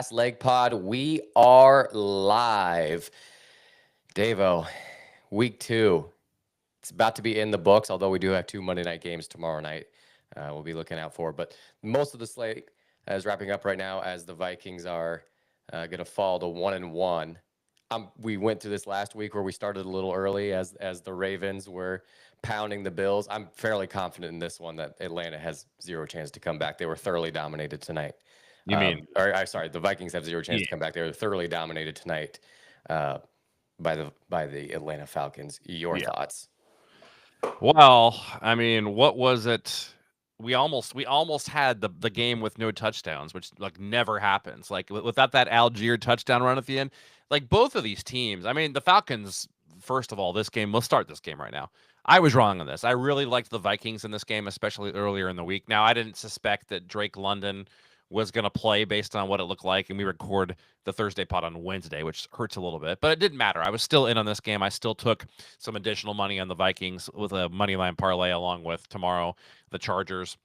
Last Leg Pod. We are live. Davo, week 2. It's about to be in the books, although we do have 2 Monday night games tomorrow night we'll be looking out for. But most of the slate is wrapping up right now as the Vikings are going to fall to 1-1. We went through this last week where we started a little early as the Ravens were pounding the Bills. I'm fairly confident in this one that Atlanta has zero chance to come back. They were thoroughly dominated tonight. You mean? Sorry, the Vikings have zero chance to come back. They were thoroughly dominated tonight by the Atlanta Falcons. Your thoughts? Well, I mean, what was it? We almost had the game with no touchdowns, which like never happens. Like without that Algier touchdown run at the end, like both of these teams. I mean, the Falcons. First of all, this game. Let's start this game right now. I was wrong on this. I really liked the Vikings in this game, especially earlier in the week. Now, I didn't suspect that Drake London was going to play based on what it looked like, and we record the Thursday pod on Wednesday, which hurts a little bit, but it didn't matter. I was still in on this game. I still took some additional money on the Vikings with a money line parlay along with tomorrow the Chargers.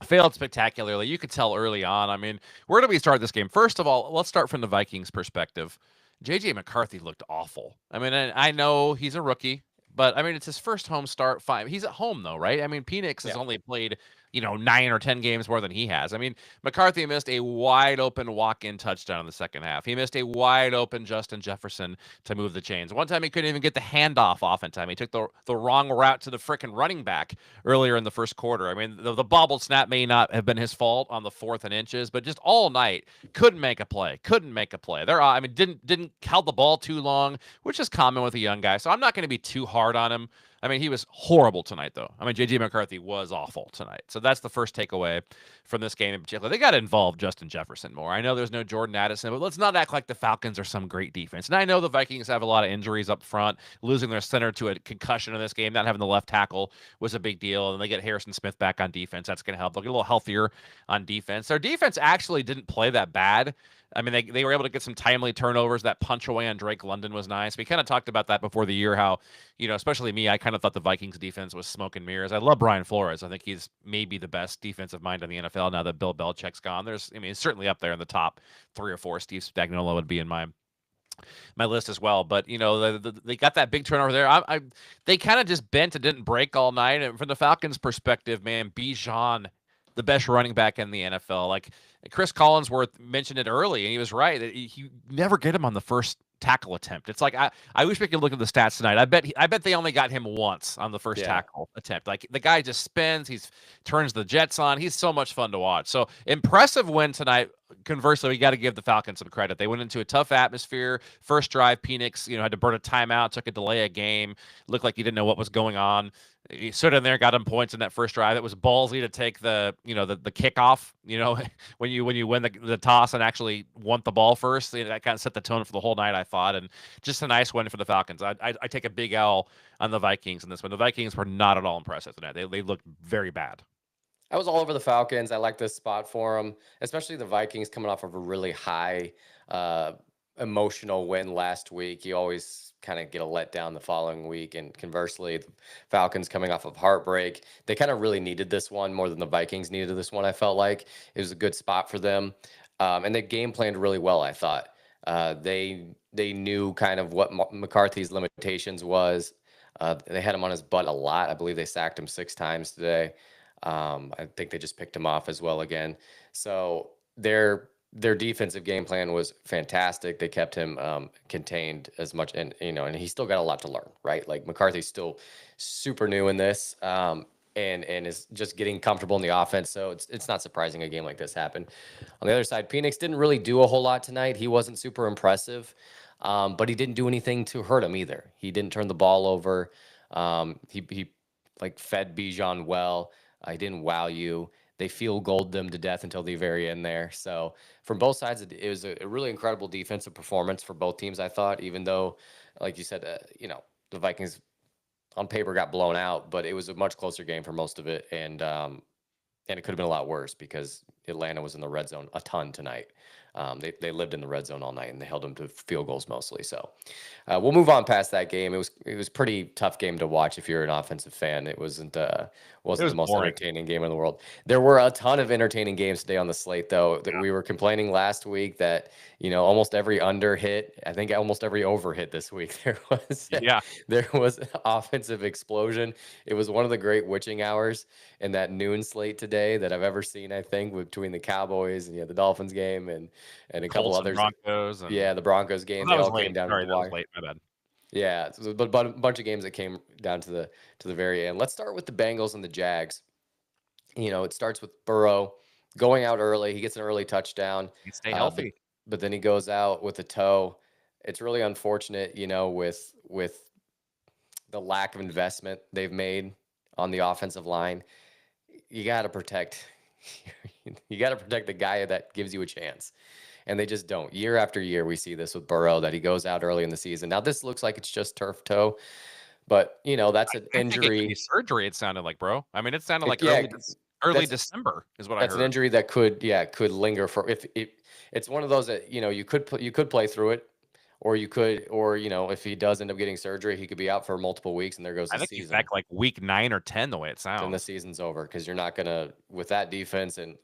Failed spectacularly. You could tell early on. I mean, where do we start this game? First of all, let's start from the Vikings perspective. JJ McCarthy looked awful. I mean, I know he's a rookie, but I mean, it's his first home start. Fine. He's at home though, right? I mean, Penix has only played, 9 or 10 games more than he has. I mean, McCarthy missed a wide open walk-in touchdown in the second half. He missed a wide open Justin Jefferson to move the chains. One time he couldn't even get the handoff off in time. He took the wrong route to the frickin' running back earlier in the first quarter. I mean, the bobbled snap may not have been his fault on the 4th and inches, but just all night couldn't make a play. I mean, didn't held the ball too long, which is common with a young guy. So I'm not going to be too hard on him. I mean, he was horrible tonight, though. I mean, J.J. McCarthy was awful tonight. So that's the first takeaway from this game in particular. They got to involve Justin Jefferson more. I know there's no Jordan Addison, but let's not act like the Falcons are some great defense. And I know the Vikings have a lot of injuries up front. Losing their center to a concussion in this game, not having the left tackle was a big deal. And they get Harrison Smith back on defense. That's going to help. They'll get a little healthier on defense. Their defense actually didn't play that bad. I mean, they were able to get some timely turnovers. That punch away on Drake London was nice. We kind of talked about that before the year, how, especially me, I kind of thought the Vikings defense was smoke and mirrors. I love Brian Flores. I think he's maybe the best defensive mind in the NFL now that Bill Belichick's gone. He's certainly up there in the top 3 or 4. Steve Spagnuolo would be in my list as well. But, they got that big turnover there. They kind of just bent and didn't break all night. And from the Falcons' perspective, man, Bijan, the best running back in the NFL. Like Chris Collinsworth mentioned it early, and he was right. You never get him on the first tackle attempt. It's like I wish we could look at the stats tonight. I bet they only got him once on the first tackle attempt. Like the guy just spins, turns the jets on. He's so much fun to watch. So impressive win tonight. Conversely, we got to give the Falcons some credit. They went into a tough atmosphere. First drive, Penix, had to burn a timeout, took a delay a game. Looked like he didn't know what was going on. He stood in there, got him points in that first drive. It was ballsy to take the kickoff. When you win the toss and actually want the ball first, that kind of set the tone for the whole night, I thought. And just a nice win for the Falcons. I take a big L on the Vikings in this one. The Vikings were not at all impressive tonight. They looked very bad. I was all over the Falcons. I like this spot for them, especially the Vikings coming off of a really high emotional win last week. You always kind of get a letdown the following week. And conversely, the Falcons coming off of heartbreak, they kind of really needed this one more than the Vikings needed this one, I felt like. It was a good spot for them. And they game planned really well, I thought. They knew kind of what McCarthy's limitations was. They had him on his butt a lot. I believe they sacked him 6 times today. I think they just picked him off as well again. So their defensive game plan was fantastic. They kept him contained as much, and he's still got a lot to learn, right? Like McCarthy's still super new in this, and is just getting comfortable in the offense. So it's not surprising a game like this happened. On the other side, Penix didn't really do a whole lot tonight. He wasn't super impressive, but he didn't do anything to hurt him either. He didn't turn the ball over. He like fed Bijan well. I didn't wow you. They field goaled them to death until the very end there. So from both sides, it was a really incredible defensive performance for both teams, I thought, even though, like you said, the Vikings on paper got blown out, but it was a much closer game for most of it. And it could have been a lot worse because Atlanta was in the red zone a ton tonight. They lived in the red zone all night, and they held them to field goals mostly. So we'll move on past that game. It was pretty tough game to watch if you're an offensive fan. It It wasn't was the most boring. entertaining game in the world. There were a ton of entertaining games today on the slate, though. That Yeah. we were complaining last week that almost every under hit. I think almost every over hit this week. Yeah. There was an offensive explosion. It was one of the great witching hours in that noon slate today that I've ever seen. I think between the Cowboys and the Dolphins game and a couple Colts and others. Broncos and Yeah, the Broncos game. that They was all came late. down to the Sorry, that was wire. late. My bad. Yeah, but a bunch of games that came down to the very end. Let's start with the Bengals and the Jags. It starts with Burrow going out early. He gets an early touchdown, You stay uh, but healthy. but then he goes out with a toe. It's really unfortunate, with the lack of investment they've made on the offensive line. You got to protect. You got to protect the guy that gives you a chance. And they just don't. Year after year, we see this with Burrow that he goes out early in the season. Now, this looks like it's just turf toe, but that's an I think it could be injury. surgery, it sounded like, bro. I mean, it sounded like Yeah, early that's December is what I that's an heard. injury that could linger for if it's one of those that you could play through it, or if he does end up getting surgery, he could be out for multiple weeks, and there goes I the think he's season. back like week 9 or 10 the way it Then the sounds. season's over because you're not gonna with that defense. And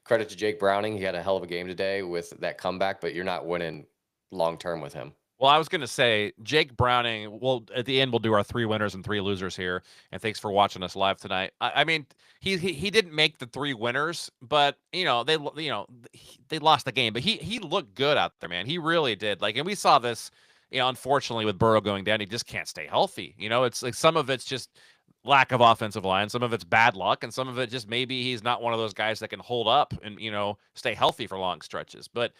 credit to Jake Browning, he had a hell of a game today with that comeback, but you're not winning long term with him. Well, I was gonna say Jake Browning. Well, at the end, we'll do our 3 winners and 3 losers here. And thanks for watching us live tonight. I mean, he didn't make the 3 winners, but they lost the game. But he looked good out there, man. He really did. Like, and we saw this, unfortunately with Burrow going down, he just can't stay healthy. It's like some of it's just lack of offensive line, some of it's bad luck, and some of it just maybe he's not one of those guys that can hold up and stay healthy for long stretches. But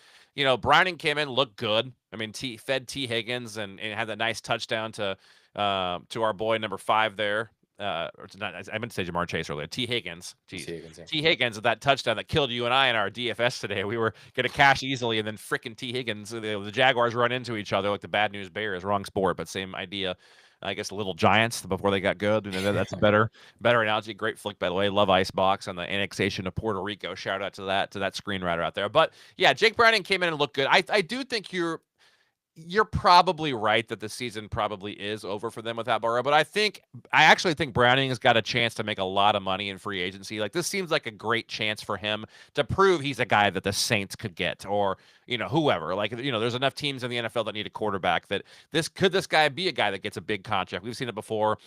Browning came in, looked good. I mean, fed T Higgins and had that nice touchdown to our boy number 5 there. Or to not, I meant to say Jamar Chase earlier. T Higgins, T. jeez, Higgins, yeah. T Higgins with that touchdown that killed you and I in our DFS today. We were gonna cash easily, and then freaking T Higgins, the Jaguars run into each other like the Bad News Bears. Wrong sport, but same idea. I guess Little Giants before they got good. That's a better analogy. Great flick, by the way. Love Icebox on the annexation of Puerto Rico. Shout out to that screenwriter out there. But yeah, Jake Browning came in and looked good. I do think you're probably right that the season probably is over for them without Burrow, but I actually think Browning has got a chance to make a lot of money in free agency. Like, this seems like a great chance for him to prove he's a guy that the Saints could get, or whoever. Like, there's enough teams in the NFL that need a quarterback that this guy be a guy that gets a big contract. We've seen it before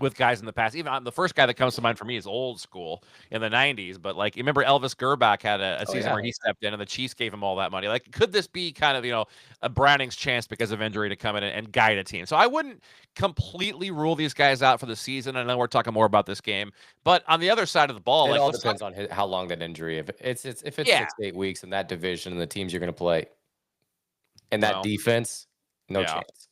with guys in the past. Even the first guy that comes to mind for me is old school in the 90s. But like, you remember Elvis Gerbach had a Oh season yeah. where he stepped in and the Chiefs gave him all that money. Like, could this be kind of, a Browning's chance because of injury to come in and guide a team? So I wouldn't completely rule these guys out for the season. I know we're talking more about this game, but on the other side of the ball, It like, all let's talk. depends on how long that injury. If it's Yeah. 6 to 8 weeks in that division and the teams you're going to play and that Well, defense, no yeah. chance.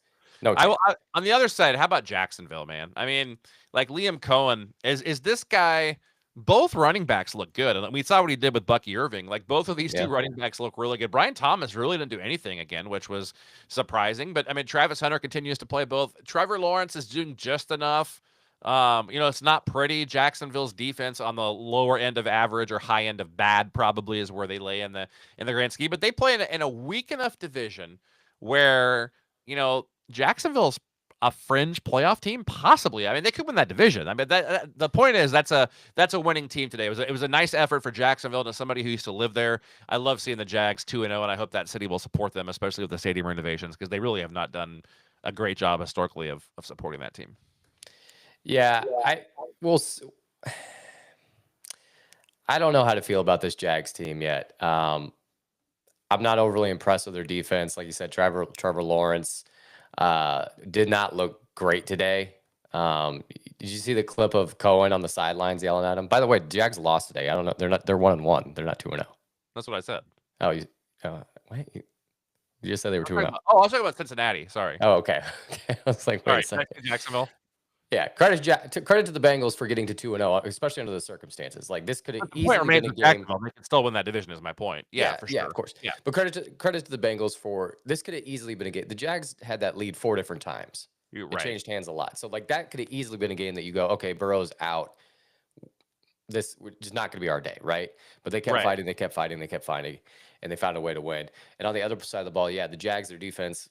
No chance. On the other side, how about Jacksonville, man? I mean, like, Liam Cohen is this guy. Both running backs look good, and we saw what he did with Bucky Irving. Like, both of these Yeah. two running backs look really good. Brian Thomas really didn't do anything again, which was surprising. But I mean, Travis Hunter continues to play both. Trevor Lawrence is doing just enough. It's not pretty. Jacksonville's defense on the lower end of average or high end of bad probably is where they lay in the grand scheme. But they play in a weak enough division where Jacksonville's a fringe playoff team, possibly. I mean, they could win that division. I mean, the point is that's a winning team today. It was a nice effort for Jacksonville, and as somebody who used to live there, I love seeing the Jags 2-0, and I hope that city will support them, especially with the stadium renovations, because they really have not done a great job historically of supporting that team. Yeah, I don't know how to feel about this Jags team yet. I'm not overly impressed with their defense. Like you said, Trevor Lawrence did not look great today. Did you see the clip of Cohen on the sidelines yelling at him? By the way, Jags lost today. I don't know. They're 1-1. They're not 2-0. That's what I said. Oh, wait. You just said they were 2-0. Oh, I was talking about Cincinnati. Sorry. Oh, okay. I was like, wait a second. Jacksonville. Yeah, credit to the Bengals for getting to 2-0, especially under the circumstances. Like, this could have easily been a game. They can still win that division, is my point. Yeah, for sure. Yeah, of course. Yeah. But credit to the Bengals for this could have easily been a game. The Jags had that lead 4 different times. You're It right. changed hands a lot. So like that could have easily been a game that you go, okay, Burrow's out. this is not going to be our day, right? But they kept Right. fighting, they kept fighting, they kept fighting, and they found a way to win. And on the other side of the ball, yeah, the Jags, their defense,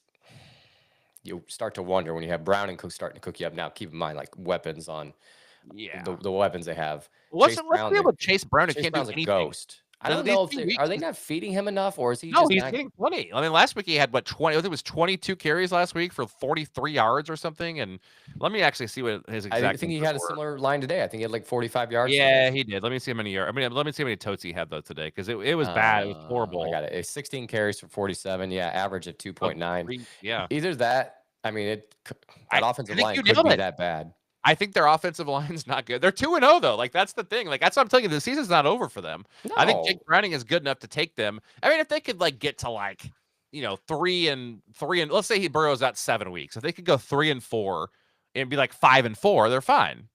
you start to wonder when you have Brown and Cook starting to cook you up. Now, keep in mind, like weapons on Yeah. the weapons they have. Let's Brown, deal with Chase Brown, who Chase can't do Brown's a anything. ghost. I don't These know if 2 are weeks they not feeding him enough, or is he No, just he's not? getting plenty. I mean, last week he had what 20? I think it was 22 carries last week for 43 yards or something. And let me actually see what his I exact think he numbers had a were. similar line today. I think he had like 45 yards today. Yeah, he did. Let me see how many yards. I mean, let me see how many totes he had though today, because it was bad. It was I horrible. got it. It's 16 carries for 47. Yeah, average of 2.9. Yeah, Either that. I mean, that I offensive think line you could nailed be it. that bad. I think their offensive line's not good. They're 2-0 though. Like that's the thing. Like that's what I'm telling you. The season's not over for them. I think No, Jake Browning is good enough to take them. I mean, if they could like get to like 3 and let's say he burrows out 7 weeks. If they could go 3-4 and be like 5-4, they're fine.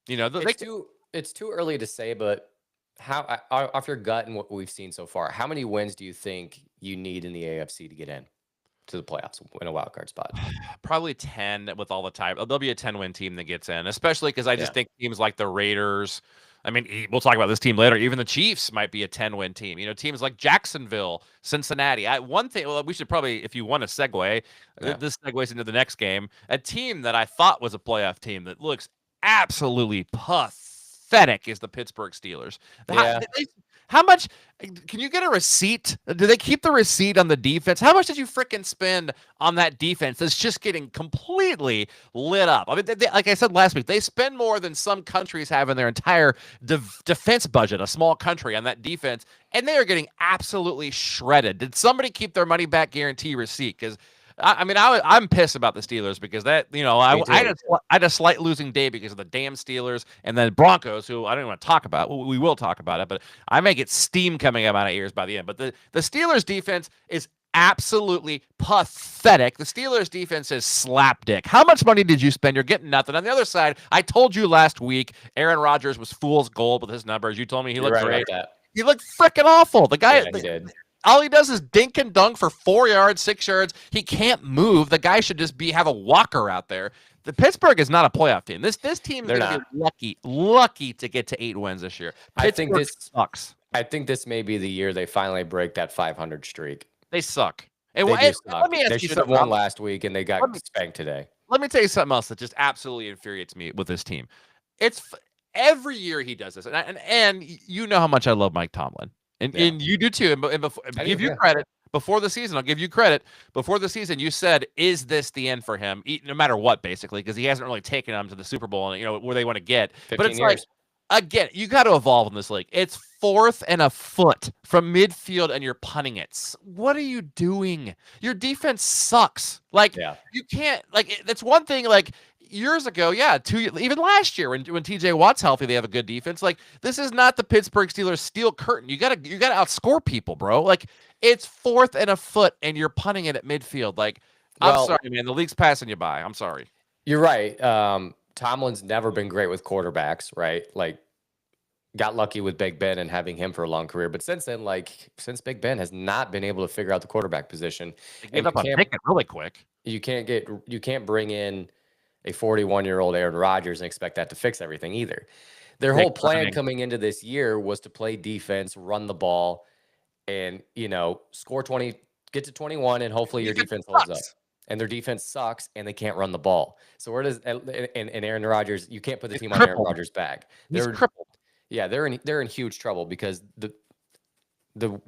it's too early to say, but off your gut and what we've seen so far, how many wins do you think you need in the AFC to get in to the playoffs, win a wild card spot? Probably 10 with all the time. There'll be a 10-win team that gets in, especially because I just think teams like the Raiders. I mean, we'll talk about this team later. Even the Chiefs might be a 10-win team. Teams like Jacksonville, Cincinnati. One thing, well, we should probably, if you want to segue, this segues into the next game. A team that I thought was a playoff team that looks absolutely pathetic is the Pittsburgh Steelers. Yeah. How much can you get a receipt? Do they keep the receipt on the defense? How much did you fricking spend on that defense that's just getting completely lit up? I mean, like I said last week, they spend more than some countries have in their entire defense budget, a small country, on that defense, and they are getting absolutely shredded. Did somebody keep their money back guarantee receipt? Because I'm pissed about the Steelers because I had a slight losing day because of the damn Steelers and then Broncos, who I don't even want to talk about. We will talk about it, but I may get steam coming out of my ears by the end. But the Steelers defense is absolutely pathetic. The Steelers defense is slapdick. How much money did you spend? You're getting nothing. On the other side, I told you last week, Aaron Rodgers was fool's gold with his numbers. You told me he looked great. He looked freaking awful. The guy, he did. All he does is dink and dunk for 4 yards, 6 yards. He can't move. The guy should just have a walker out there. The Pittsburgh is not a playoff team. This team is going to be lucky to get to 8 wins this year. I think this sucks. I think this may be the year they finally break that 500 streak. They suck. And Let me ask you they should have won last week, and they got spanked today. Let me tell you something else that just absolutely infuriates me with this team. It's every year he does this, and you know how much I love Mike Tomlin. And you do too. And before, give you credit. Before the season, I'll give you credit. Before the season, you said, "Is this the end for him?" No matter what, basically, because he hasn't really taken them to the Super Bowl and where they want to get. But it's years. Like, again, you got to evolve in this league. It's 4th and a foot from midfield, and you're punting it. What are you doing? Your defense sucks. Like, you can't. Like, that's one thing. Like, years ago, even last year when TJ Watt's healthy, they have a good defense. Like, this is not the Pittsburgh Steelers steel curtain. You gotta outscore people, bro. Like, it's 4th and a foot, and you're punting it at midfield. Like, I'm sorry, man. The league's passing you by. I'm sorry. You're right. Tomlin's never been great with quarterbacks, right? Like, got lucky with Big Ben and having him for a long career, but since then, since Big Ben has not been able to figure out the quarterback position, they gave up on Pickett really quick. You can't bring in a 41-year-old Aaron Rodgers and expect that to fix everything either. Their whole plan coming into this year was to play defense, run the ball, and score 20, get to 21, and hopefully your defense holds up. And their defense sucks, and they can't run the ball. So where does and Aaron Rodgers? You can't put the team on Aaron Rodgers' back. They're crippled. Yeah, they're in huge trouble because the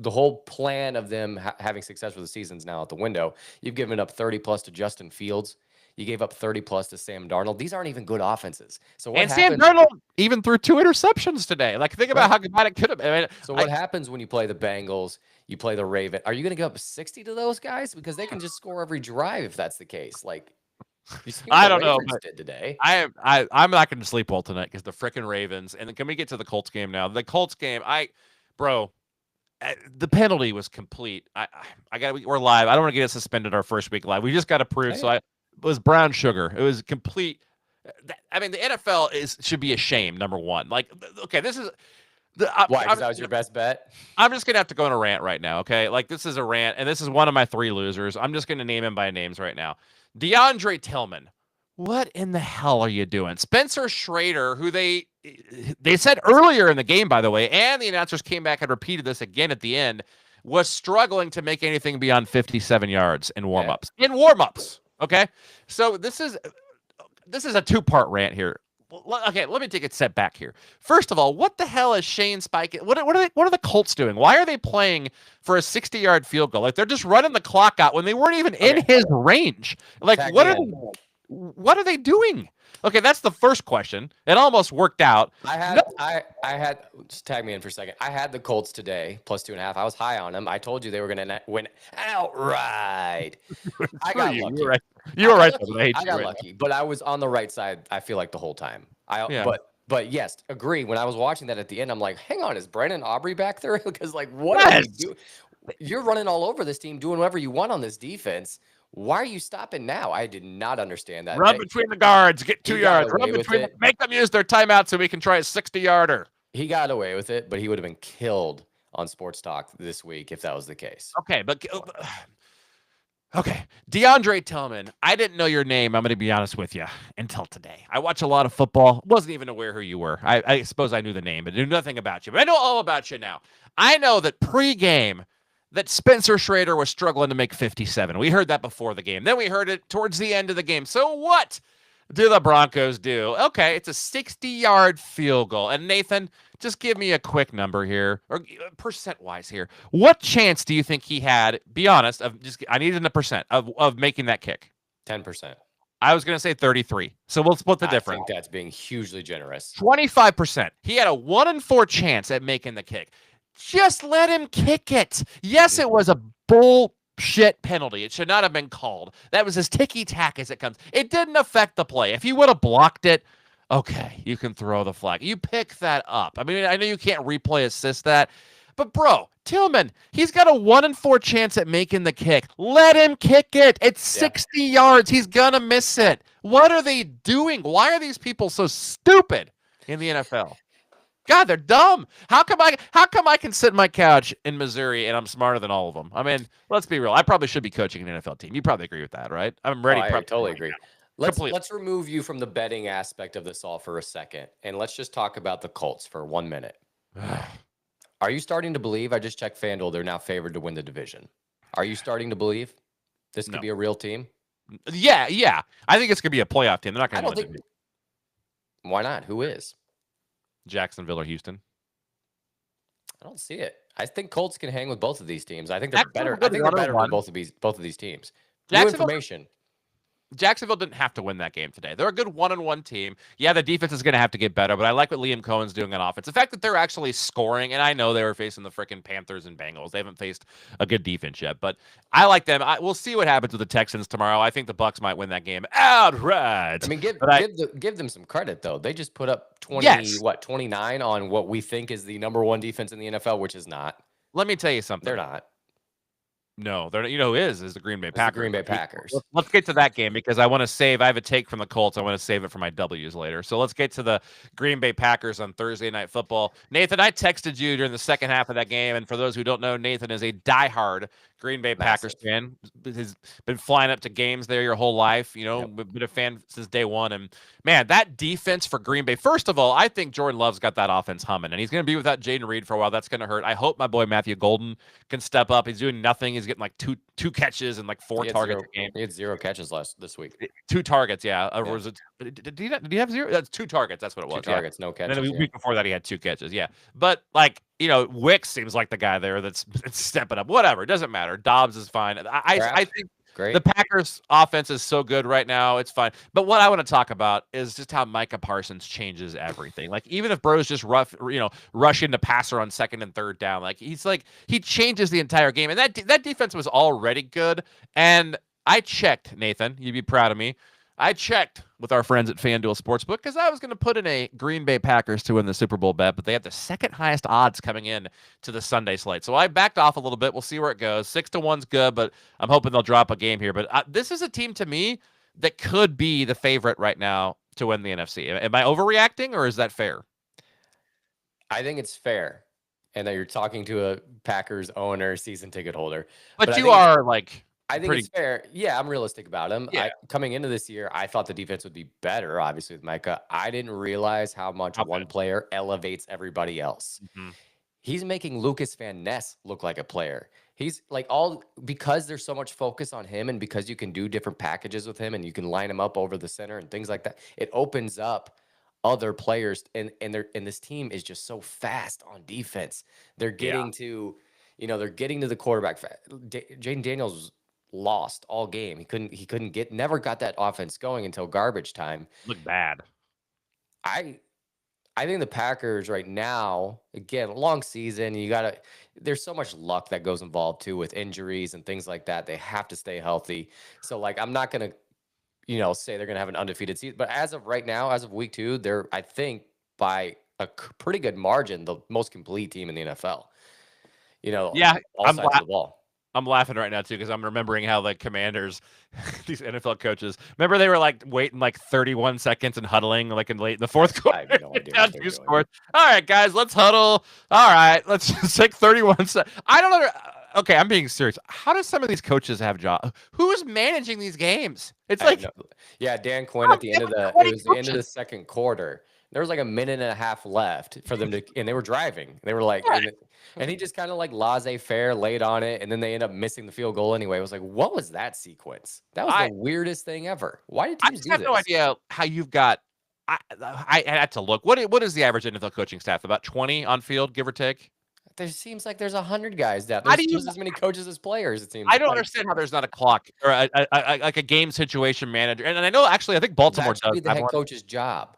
whole plan of them having success for the season's now out the window. You've given up 30 plus to Justin Fields. You gave up 30 plus to Sam Darnold. These aren't even good offenses. So what Sam Darnold even threw 2 interceptions today. Like, think about how bad it could have been. So what happens when you play the Bengals? You play the Ravens. Are you going to give up 60 to those guys? Because they can just score every drive if that's the case. Like, I don't know. But did today. I'm not going to sleep well tonight because the freaking Ravens. And then can we get to the Colts game now? The Colts game, the penalty was complete. We're live. I don't want to get us suspended our first week live. We just got to prove. So it was brown sugar. It was complete. I mean, the NFL should be ashamed. Number one, like, okay, this is why? Because that was your best bet. I'm just gonna have to go on a rant right now. Okay, like, this is a rant, and this is one of my 3 losers. I'm just gonna name him by names right now. DeAndre Tillman. what in the hell are you doing? Spencer Schrader, who they said earlier in the game, by the way, and the announcers came back and repeated this again at the end, was struggling to make anything beyond 57 yards in Yeah. warmups. In warmups, okay? So this is a two-part rant here. Okay, let me take a step back here. First of all, what the hell is Shane Spike? What are the Colts doing? Why are they playing for a 60-yard field goal? Like they're just running the clock out when they weren't even in his range. Like Tag what me are in. what are they doing? Okay, that's the first question. It almost worked out. I had just tag me in for a second. I had the Colts today +2.5. I was high on them. I told you they were going to win outright. I got you. lucky. You were right. You were right. I got lucky, but I was on the right side. I feel like the whole time. Yeah. But yes, agree. When I was watching that at the end, I'm like, hang on, is Brandon Aubrey back there? Because like, what are you doing? You're running all over this team, doing whatever you want on this defense. Why are you stopping now? I did not understand that. Run between the guards, get 2 yards. Run between them, make them use their timeout so we can try a 60-yarder. He got away with it, but he would have been killed on Sports Talk this week if that was the case. Okay, but okay, DeAndre Tillman. I didn't know your name. I'm going to be honest with you until today. I watch a lot of football. Wasn't even aware who you were. I suppose I knew the name, but knew nothing about you. But I know all about you now. I know that pregame that Spencer Schrader was struggling to make 57. We heard that before the game. Then we heard it towards the end of the game. So what do the Broncos do? Okay, it's a 60-yard field goal. And Nathan, just give me a quick number here, or percent-wise here. What chance do you think he had, be honest, I needed a percent of making that kick? 10%. I was going to say 33. So we'll split the difference. I think that's being hugely generous. 25%. He had a 1 in 4 chance at making the kick. Just let him kick it. Yes, it was a bullshit penalty. It should not have been called. That was as ticky-tack as it comes. It didn't affect the play. If he would have blocked it, okay, you can throw the flag. You pick that up. I mean, I know you can't replay assist that, but bro, Tillman, he's got a 1 in 4 chance at making the kick. Let him kick it. It's 60 yards. He's gonna miss it. What are they doing? Why are these people so stupid in the NFL? God, they're dumb. How come I can sit in my couch in Missouri and I'm smarter than all of them? I mean, let's be real. I probably should be coaching an NFL team. You probably agree with that, right? I'm ready. I totally agree. Completely. Let's remove you from the betting aspect of this all for a second, and let's just talk about the Colts for 1 minute. Are you starting to believe? I just checked FanDuel. They're now favored to win the division. Are you starting to believe this could be a real team? Yeah. I think it's gonna be a playoff team. They're not gonna win. Why not? Who is? Jacksonville or Houston? I don't see it. I think Colts can hang with both of these teams. I think they're better. I think they're better than both of these teams. New information. Jacksonville didn't have to win that game today. They're a good 1-on-1 team. Yeah, the defense is going to have to get better, but I like what Liam Cohen's doing on offense. The fact that they're actually scoring, and I know they were facing the freaking Panthers and Bengals. They haven't faced a good defense yet, but I like them. We'll see what happens with the Texans tomorrow. I think the Bucs might win that game outright. I mean, give them some credit though. They just put up 29 on what we think is the number 1 defense in the NFL, which is not. Let me tell you something. They're not. No, they're, you know who is the Green Bay Packers. The Green Bay Packers. Let's get to that game because I want to save. I have a take from the Colts. I want to save it for my W's later. So let's get to the Green Bay Packers on Thursday Night Football. Nathan, I texted you during the second half of that game, and for those who don't know, Nathan is a diehard Green Bay Packers fan. He's been flying up to games there your whole life. You know, been a fan since day one. And man, that defense for Green Bay. First of all, I think Jordan Love's got that offense humming, and he's going to be without Jaden Reed for a while. That's going to hurt. I hope my boy Matthew Golden can step up. He's doing nothing. He's getting like two catches and like 4 targets a game. He had 0 catches this week. 2 targets, yeah. Or was it? Did he have 0? That's 2 targets. That's what it was. 2 targets, no catches. And then the week before that, he had 2 catches. Yeah, but like, you know, Wicks seems like the guy there that's stepping up. Whatever, it doesn't matter. Dobbs is fine. I think the Packers offense is so good right now. It's fine. But what I want to talk about is just how Micah Parsons changes everything. Like, even if Bro's just rush into passer on 2nd and 3rd down, like he changes the entire game. And that defense was already good. And I checked, Nathan, you'd be proud of me. I checked with our friends at FanDuel Sportsbook because I was going to put in a Green Bay Packers to win the Super Bowl bet, but they have the 2nd highest odds coming in to the Sunday slate. So I backed off a little bit. We'll see where it goes. 6-1's good, but I'm hoping they'll drop a game here. But this is a team to me that could be the favorite right now to win the NFC. Am I overreacting, or is that fair? I think it's fair, and that you're talking to a Packers owner, season ticket holder. But you are like... I think pretty it's fair. Yeah, I'm realistic about him. yeah. Coming into this year, I thought the defense would be better, obviously, with Micah. I didn't realize how much How one player elevates everybody else. bad? He's making Lucas Van Ness look like a player. He's like all because there's so much focus on him and because you can do different packages with him and you can line him up over the center and things like that. It opens up other players and this team is just so fast on defense. They're Yeah, getting to, they're getting to the quarterback. Jaden Daniels was lost all game. He couldn't never got that offense going until garbage time. look bad. I I think the Packers right now, again, long season, there's so much luck that goes involved too with injuries and things like that. They have to stay healthy. So like I'm not gonna, say they're gonna have an undefeated season. But as of right now, as of week 2, they're I think by a pretty good margin, the most complete team in the NFL. Yeah, All I'm sides of the ball. I'm laughing right now too because I'm remembering how the Commanders, these NFL coaches, remember they were like waiting like 31 seconds and huddling like in late in the fourth quarter. I have no idea Down what they're 2 doing. scores. All right, guys, let's huddle. All right, let's just take 31 seconds. I don't know. Okay, I'm being serious. How do some of these coaches have jobs? Who is managing these games? It's I have like no, yeah, Dan Quinn at the end of it 20 was the end of the coaches. second quarter. There was like a minute and a half left for them to, and they were driving. They were like, Yeah, and he just kind of like laissez-faire laid on it, and then they end up missing the field goal anyway. It was like, what was that sequence? That was the I weirdest thing ever. Why did I teams just do have no this? idea how you've got. I had to look. What is the average NFL coaching staff? About 20 on field, give or take. There seems like there's 100 guys down. How do There's you? just as many coaches as players. It seems I don't like understand how there's not a clock or like a game situation manager. And I know actually, I think Baltimore that should does be the have head one. coach's job.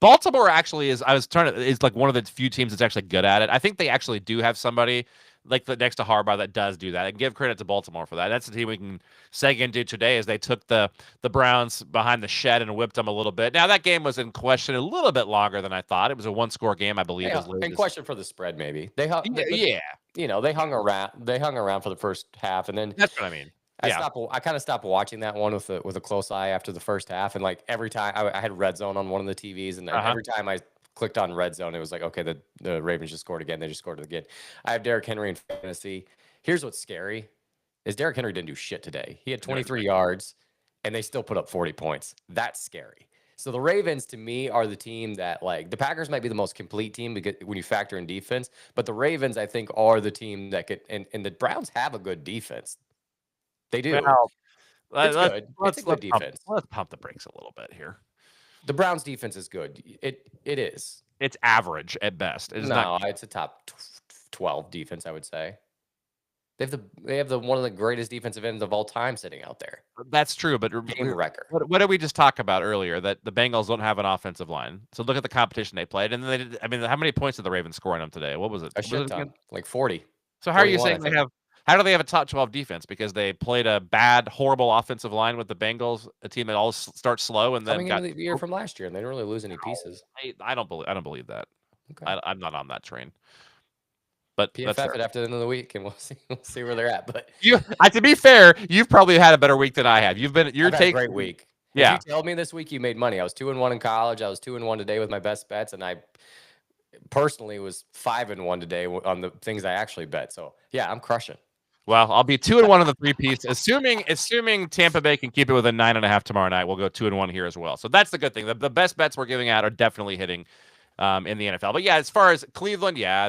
Baltimore actually is. I was trying to. Is like one of the few teams that's actually good at it. I think they actually do have somebody like the next to Harbaugh that does do that. And give credit to Baltimore for that. That's the team we can seg into today. As they took the Browns behind the shed and whipped them a little bit. Now that game was in question a little bit longer than I thought. It was a one-score game, I believe. As late In as question for the spread, maybe they hung, yeah, but yeah, they hung around. They hung around for the first half, and then that's what I mean. Yeah, I kind of stopped watching that one with a close eye after the first half, and like every time I had Red Zone on one of the TVs, and uh-huh. every time I clicked on Red Zone, it was like, okay, the Ravens just scored again. They just scored again. I have Derrick Henry in fantasy. Here's what's scary: is Derrick Henry didn't do shit today. He had 23 yards, and they still put up 40 points. That's scary. So the Ravens, to me, are the team that like the Packers might be the most complete team because when you factor in defense, but the Ravens, I think, are the team that could. And the Browns have a good defense. They do. Well, It's good. It's a good defense. let's pump the brakes a little bit here. The Browns defense is good. It is. It's average at best. It's not. No, it's a top 12 defense, I would say. They have the one of the greatest defensive ends of all time sitting out there. That's true, but Game record. what did we just talk about earlier? That the Bengals don't have an offensive line. So look at the competition they played, and then they did. I mean, how many points did the Ravens score on them today? What was it? A shit ton, like 40. So how are you 41, I saying they think. have? How do they have a top 12 defense? Because they played a bad, horrible offensive line with the Bengals, a team that always starts slow and then Coming got. into the year from last year, and they didn't really lose any pieces. I don't believe that. Okay. I'm not on that train. But that's PFF fair. it after the end of the week, and we'll see where they're at. But To be fair, you've probably had a better week than I have. You've been your I've had a take. great week. Yeah. If you told me this week you made money, I was 2-1 in college. I was 2-1 today with my best bets, and I personally was 5-1 today on the things I actually bet. So yeah, I'm crushing. Well, I'll be 2-1 on the 3-piece, assuming Tampa Bay can keep it within 9.5 tomorrow night. We'll go 2-1 here as well. So that's the good thing. The best bets we're giving out are definitely hitting in the NFL. But yeah, as far as Cleveland, yeah,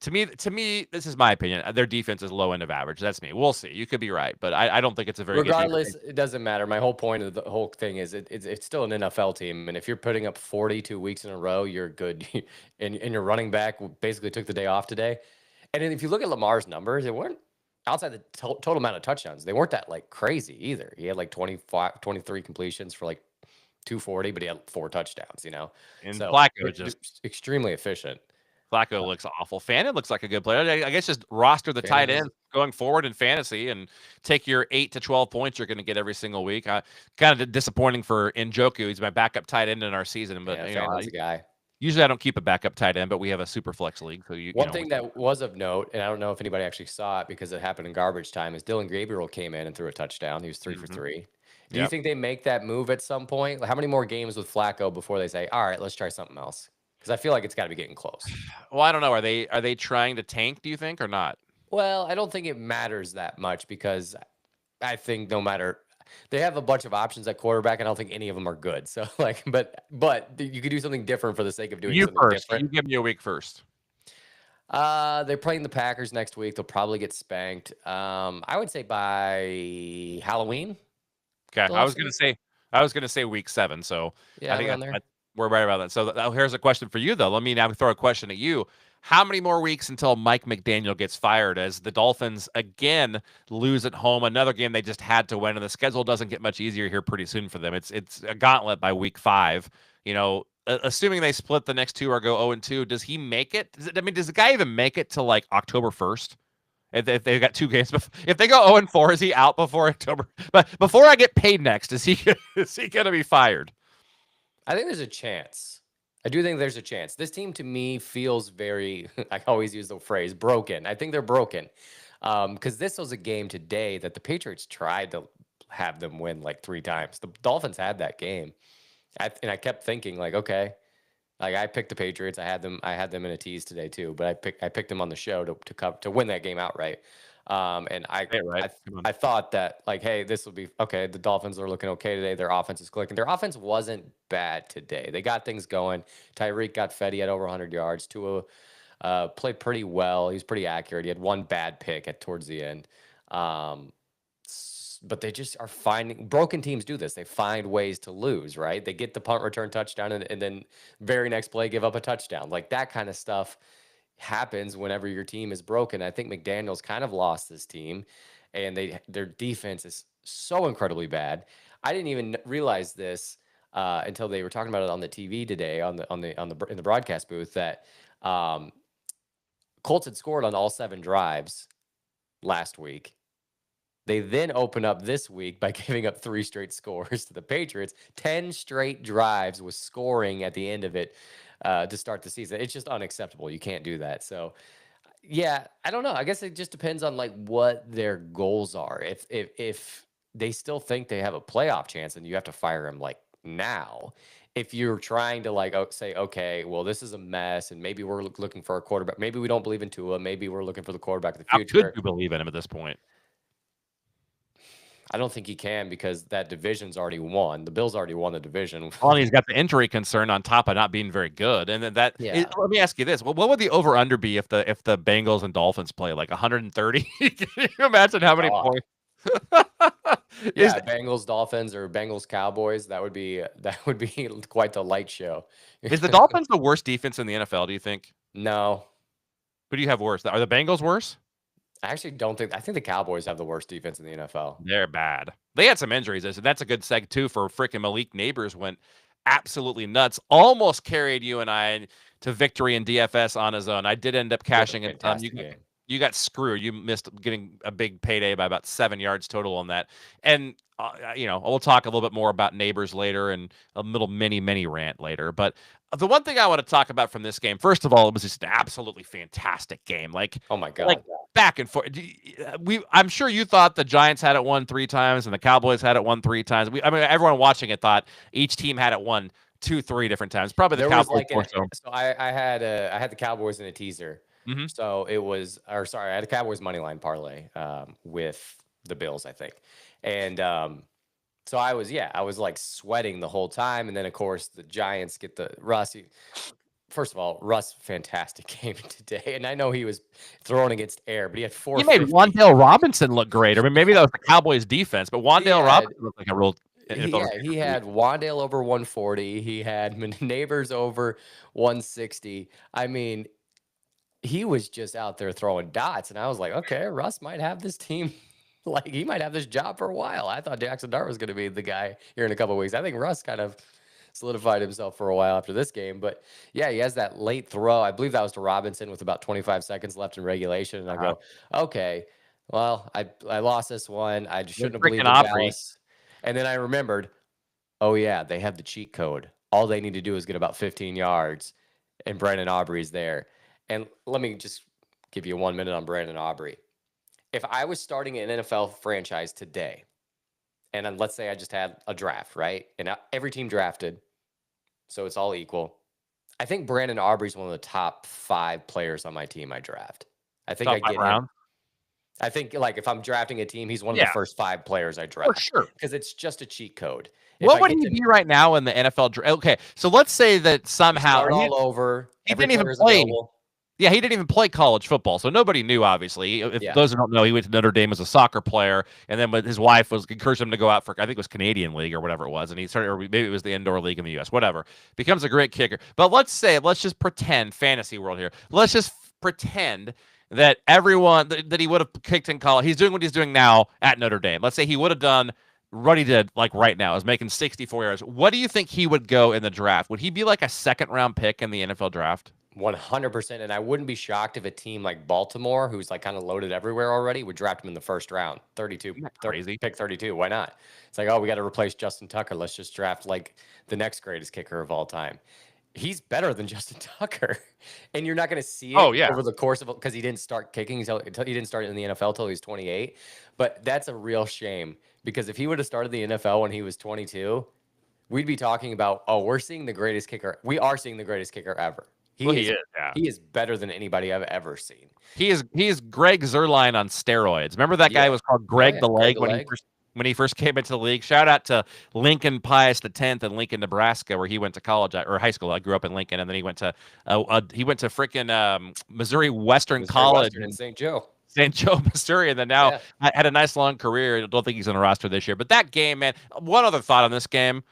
to me, this is my opinion. Their defense is low end of average. That's me. We'll see. You could be right, but I don't think it's a very Regardless, good team. it doesn't matter. My whole point of the whole thing is it's still an NFL team, and if you're putting up 42 weeks in a row, you're good. and your running back basically took the day off today. And then if you look at Lamar's numbers, they weren't outside the total amount of touchdowns. They weren't that like crazy either. He had like 23 completions for like 240, but he had 4 touchdowns. And So Flacco just extremely efficient. Flacco looks awful. Fannin looks like a good player. I guess just roster the tight Fannin is- end going forward in fantasy and take your 8 to 12 points you're going to get every single week. Kind of disappointing for Njoku. He's my backup tight end in our season, but Yeah, Fannin's a guy. usually I don't keep a backup tight end, but we have a super flex league. So One thing that was of note, and I don't know if anybody actually saw it because it happened in garbage time, is Dylan Gabriel came in and threw a touchdown. He was 3 for 3. Do you Yep. think they make that move at some point? How many more games with Flacco before they say, all right, let's try something else? Because I feel like it's got to be getting close. Well, I don't know. Are they trying to tank, do you think, or not? Well, I don't think it matters that much because I think no matter they have a bunch of options at quarterback, and I don't think any of them are good. So like, but you could do something different for the sake of doing You something first. different. You give me a week first. They're playing the Packers next week. They'll probably get spanked. I would say by Halloween Okay, they'll have some. I was gonna say week 7. So I Yeah, think around there. we're right about that. So here's a question for you though. Let me now throw a question at you. How many more weeks until Mike McDaniel gets fired as the Dolphins again lose at home? Another game they just had to win, and the schedule doesn't get much easier here pretty soon for them. It's a gauntlet by week 5. Assuming they split the next 2 or go 0-2, does he make it? Does the guy even make it to like October 1st? If they've got 2 games, if they go 0-4, is he out before October? But before I get paid next, is he going to be fired? I think there's a chance. I do think there's a chance. This team to me feels very, I always use the phrase broken. I think they're broken. Because this was a game today that the Patriots tried to have them win like 3 times. The Dolphins had that game. And I kept thinking, like, okay, like I picked the Patriots. I had them in a tease today too, but I picked them on the show to win that game outright. And Hey, right. I Come on. I thought that, like, hey, this will be okay. The Dolphins are looking okay today. Their offense is clicking. Their offense wasn't bad today. They got things going. Tyreek got fed. He had over 100 yards. Tua played pretty well. He was pretty accurate. He had one bad pick towards the end. Um, but they just are finding broken teams do this. They find ways to lose, right? They get the punt return touchdown and then very next play give up a touchdown. Like that kind of stuff happens whenever your team is broken. I think McDaniel's kind of lost this team, and their defense is so incredibly bad. I didn't even realize this until they were talking about it on the TV today in the broadcast booth that Colts had scored on all 7 drives last week. They then open up this week by giving up 3 straight scores to the Patriots. 10 straight drives with scoring at the end of it to start the season. It's just unacceptable. You can't do that. So, yeah, I don't know. I guess it just depends on like what their goals are. If they still think they have a playoff chance, and you have to fire them like now. If you're trying to like say, okay, well, this is a mess, and maybe we're looking for a quarterback. Maybe we don't believe in Tua. Maybe we're looking for the quarterback of the How could future. you believe in him at this point? I don't think he can because that division's already won. The Bills already won the division. Well, and he's got the injury concern on top of not being very good. And then Yeah. let me ask you this: what would the over under be if the Bengals and Dolphins play like 130? Can you imagine how many God. points? Is Yeah, Bengals, Dolphins, or Bengals, Cowboys. That would be quite the light show. is the Dolphins the worst defense in the NFL? Do you think? No, Who do you have worse? Are the Bengals worse? I actually don't think. I think the Cowboys have the worst defense in the NFL. They're bad. They had some injuries. And that's a good seg too for freaking Malik Neighbors went absolutely nuts. Almost carried you and I to victory in DFS on his own. I did end up He had a cashing it. fantastic game. You got screwed. You missed getting a big payday by about 7 yards total on that. And we'll talk a little bit more about Neighbors later and a little mini rant later. But the one thing I want to talk about from this game, first of all, it was just an absolutely fantastic game. Oh my Like God. back and forth. I'm sure you thought the Giants had it won 3 times and the Cowboys had it won 3 times. Everyone watching it thought each team had it won 2, 3 different times. Probably the There was Cowboys like more so. so I had the Cowboys in a teaser. Mhm. So it was, or sorry, I had the Cowboys money line parlay with the Bills, I think, and so I was like sweating the whole time, and then of course the Giants get the Russ. First of all, Russ, fantastic game today, and I know he was throwing against air, but he had He made 450. Wan'Dale Robinson look great. Maybe that was the Cowboys defense, but Wan'Dale Robinson looked like a real NFL He receiver. had Wandale over 140. He had Neighbors over 160. I mean, he was just out there throwing dots, and I was like, okay, Russ might have this team. Like he might have this job for a while. I thought Jackson Dart was going to be the guy here in a couple of weeks. I think Russ kind of solidified himself for a while after this game. But yeah, he has that late throw. I believe that was to Robinson with about 25 seconds left in regulation. And I Uh-huh. go, okay, well, I lost this one. I just Then shouldn't have freaking believed in Aubrey. Dallas. And then I remembered, oh yeah, they have the cheat code. All they need to do is get about 15 yards, and Brandon Aubrey's there. And let me just give you 1 minute on Brandon Aubrey. If I was starting an NFL franchise today, and then let's say I just had a draft, right? And every team drafted, so it's all equal. I think Brandon Aubrey's one of the top 5 players on my team I draft. I think Top I 5 get him. rounds. I think like if I'm drafting a team, he's one of the Yeah, first 5 players I for draft sure. because it's just a cheat code. If What I would get he to be right now in the NFL draft? Okay, so let's say that we somehow start all over, he every didn't even player is play. available. Yeah, he didn't even play college football, so nobody knew. Obviously, if Yeah. those who don't know, he went to Notre Dame as a soccer player, and then his wife was encouraged him to go out for, I think it was Canadian League or whatever it was, and he started, or maybe it was the indoor league in the U.S. Whatever. Becomes a great kicker. But let's just pretend fantasy world here. Let's just pretend that everyone that he would have kicked in college, he's doing what he's doing now at Notre Dame. Let's say he would have done what he did like right now, is making 64 yards. What do you think he would go in the draft? Would he be like a second round pick in the NFL draft? 100%. And I wouldn't be shocked if a team like Baltimore, who's like kind of loaded everywhere already, would draft him in the first round. 32, Crazy. pick 32. Why not? It's like, oh, we got to replace Justin Tucker. Let's just draft like the next greatest kicker of all time. He's better than Justin Tucker. And you're not going to see it over the course of it because he didn't start kicking. He didn't start in the NFL until he was 28. But that's a real shame because if he would have started the NFL when he was 22, we'd be talking about, oh, we're seeing the greatest kicker. We are seeing the greatest kicker ever. He is better than anybody I've ever seen. He is Greg Zerline on steroids. Remember that guy was called Greg the Leg when he first came into the league. Shout out to Lincoln Pius X in Lincoln, Nebraska, where he went to college or high school. I grew up in Lincoln, and then he went to freaking Missouri Western College in St. Joe. St. Joe, Missouri, and then now had a nice long career. I don't think he's on the roster this year. But that game, man. One other thought on this game.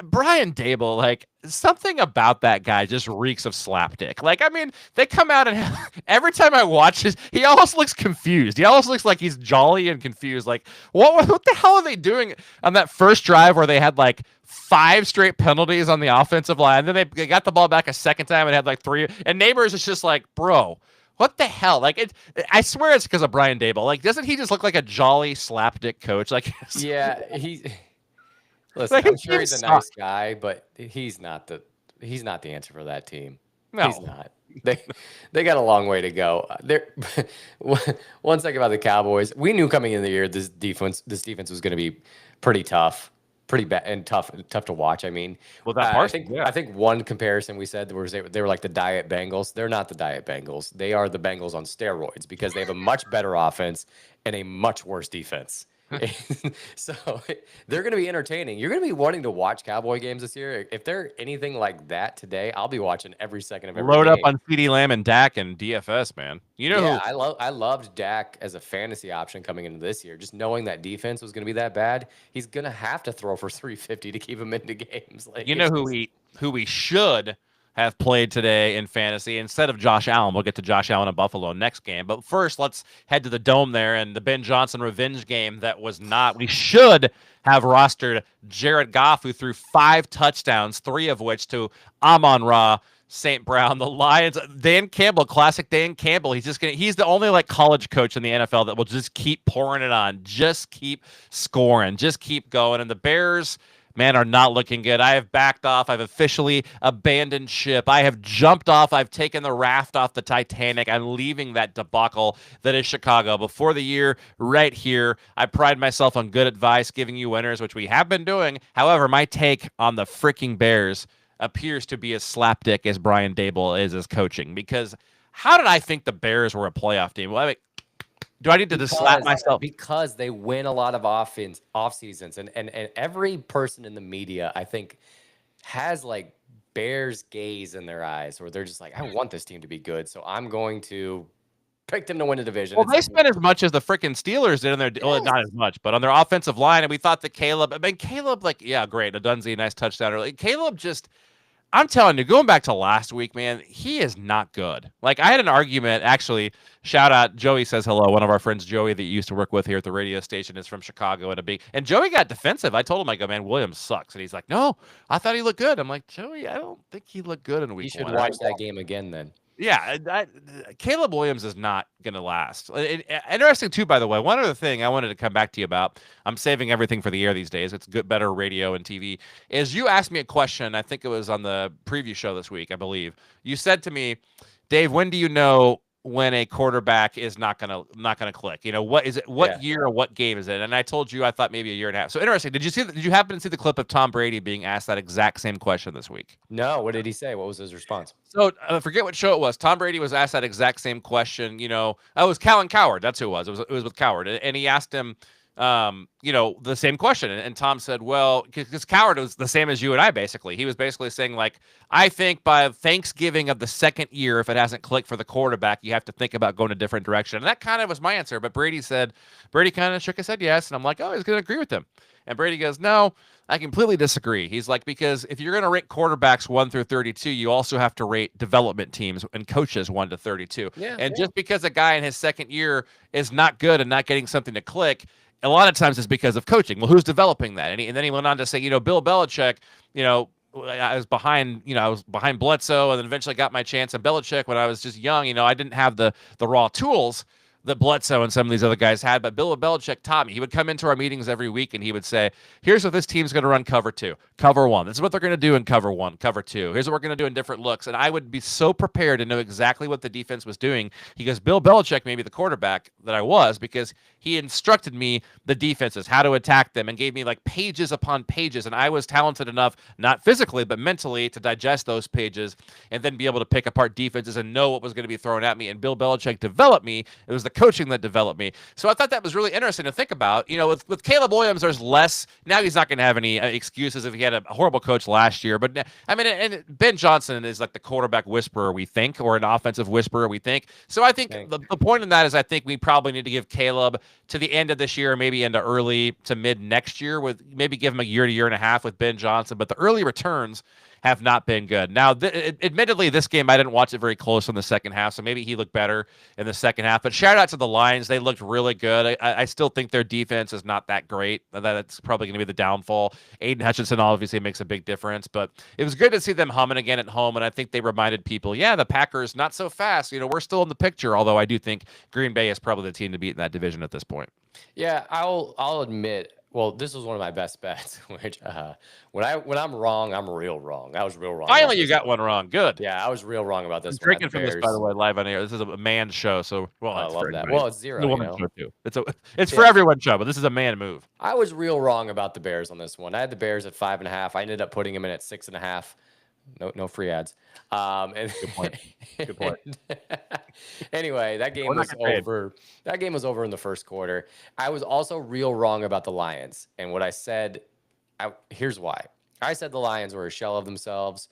Brian Dable, like something about that guy just reeks of slapdick. Like, I mean, they come out and every time I watch this, he almost looks confused. He almost looks like he's jolly and confused. Like, what the hell are they doing on that first drive where they had like 5 straight penalties on the offensive line? And then they got the ball back a second time and had like 3. And Neighbors is just like, bro, what the hell? Like, I swear it's because of Brian Dable. Like, doesn't he just look like a jolly slapdick coach? Like, yeah, listen, I'm sure he's a nice guy, but he's not the answer for that team. No. He's not. They got a long way to go. One second about the Cowboys. We knew coming in the year this defense was going to be pretty tough, pretty bad, and tough to watch. I mean, I think one comparison we said was they were like the Diet Bengals. They're not the Diet Bengals. They are the Bengals on steroids because they have a much better offense and a much worse defense. So they're going to be entertaining. You're going to be wanting to watch Cowboy games this year. If they're anything like that today, I'll be watching every second of every game. Load up on CeeDee Lamb and Dak and DFS, man. You know, yeah, I loved Dak as a fantasy option coming into this year. Just knowing that defense was going to be that bad, he's going to have to throw for 350 to keep him into games. Like, you know who we should have played today in fantasy instead of Josh Allen. We'll get to Josh Allen and Buffalo next game. But first, let's head to the Dome there and the Ben Johnson revenge game that was not. We should have rostered Jared Goff, who threw 5 touchdowns, 3 of which to Amon-Ra St. Brown. The Lions, Dan Campbell, classic Dan Campbell. He's the only like college coach in the NFL that will just keep pouring it on, just keep scoring, just keep going. And the Bears, man, are not looking good. I have backed off. I've officially abandoned ship. I have jumped off. I've taken the raft off the Titanic. I'm leaving that debacle that is Chicago. Before the year, right here, I pride myself on good advice, giving you winners, which we have been doing. However, my take on the freaking Bears appears to be as slapdick as Brian Dable is as coaching. Because how did I think the Bears were a playoff team? Well, I mean, do I need to just slap myself? Because they win a lot of off seasons, and every person in the media, I think, has like Bears gaze in their eyes, where they're just like, I want this team to be good, so I'm going to pick them to win the division. Well, they spent as much as the freaking Steelers did in their, well, not as much, but on their offensive line, and we thought that Caleb, like, yeah, great, a Dunzy, nice touchdown early. Caleb just, I'm telling you, going back to last week, man, he is not good. Like, I had an argument, actually, shout out, Joey says hello, one of our friends, Joey, that you used to work with here at the radio station, is from Chicago, and Joey got defensive. I told him, I go, man, Williams sucks. And he's like, no, I thought he looked good. I'm like, Joey, I don't think he looked good in week 1. You should watch that game again then. Yeah, Caleb Williams is not going to last. Interesting, too, by the way. One other thing I wanted to come back to you about, I'm saving everything for the air these days. It's good, better radio and TV, is you asked me a question, I think it was on the preview show this week, I believe. You said to me, Dave, when do you know when a quarterback is not gonna click? What is it? What year or what game is it? And I told you I thought maybe a year and a half. So interesting. Did you happen to see the clip of Tom Brady being asked that exact same question this week? No, what did he say? What was his response? So I forget what show it was. Tom Brady was asked that exact same question. It was Callan Coward. That's who it was. It was with Coward, and he asked him, the same question. And Tom said, well, because Coward was the same as you and I, basically. He was basically saying, like, I think by Thanksgiving of the second year, if it hasn't clicked for the quarterback, you have to think about going a different direction. And that kind of was my answer. But Brady kind of shook his head yes. And I'm like, oh, he's going to agree with him. And Brady goes, no, I completely disagree. He's like, because if you're going to rank quarterbacks 1 through 32, you also have to rate development teams and coaches 1 to 32. Just because a guy in his second year is not good and not getting something to click, a lot of times it's because of coaching. Well, who's developing that? And then he went on to say, Bill Belichick, I was behind Bledsoe, and then eventually got my chance. And Belichick, when I was just young, I didn't have the raw tools that Bledsoe and some of these other guys had, but Bill Belichick taught me. He would come into our meetings every week and he would say, here's what this team's going to run cover 2, cover 1. This is what they're going to do in cover 1, cover 2. Here's what we're going to do in different looks. And I would be so prepared to know exactly what the defense was doing. He goes, Bill Belichick made me the quarterback that I was because he instructed me the defenses, how to attack them, and gave me like pages upon pages. And I was talented enough, not physically, but mentally, to digest those pages and then be able to pick apart defenses and know what was going to be thrown at me. And Bill Belichick developed me. It was the coaching that developed me. So I thought that was really interesting to think about. With Caleb Williams, there's less. Now he's not going to have any excuses if he had a horrible coach last year. But I mean, and Ben Johnson is like the quarterback whisperer, we think, or an offensive whisperer, we think. So I think the point in that is I think we probably need to give Caleb to the end of this year, maybe into early to mid next year, with maybe give him a year to year and a half with Ben Johnson. But the early returns have not been good. Now, admittedly, this game, I didn't watch it very close in the second half, so maybe he looked better in the second half. But shout out to the Lions. They looked really good. I still think their defense is not that great. That's probably going to be the downfall. Aiden Hutchinson obviously makes a big difference, but it was good to see them humming again at home, and I think they reminded people, the Packers, not so fast. We're still in the picture, although I do think Green Bay is probably the team to beat in that division at this point. Yeah, I'll admit, well, this was one of my best bets, which when I'm wrong, I'm real wrong. I was real wrong. Finally, you got one wrong. Good. Yeah, I was real wrong about this. I'm drinking from this, by the way, live on air. This is a man show, so I love that. Well, it's zero. The woman show too. It's for everyone show, but this is a man move. I was real wrong about the Bears on this one. I had the Bears at 5.5. I ended up putting them in at 6.5. No free ads. Good point. Good point. Anyway, that game was over. That game was over in the first quarter. I was also real wrong about the Lions. And what I said, here's why. I said the Lions were a shell of themselves.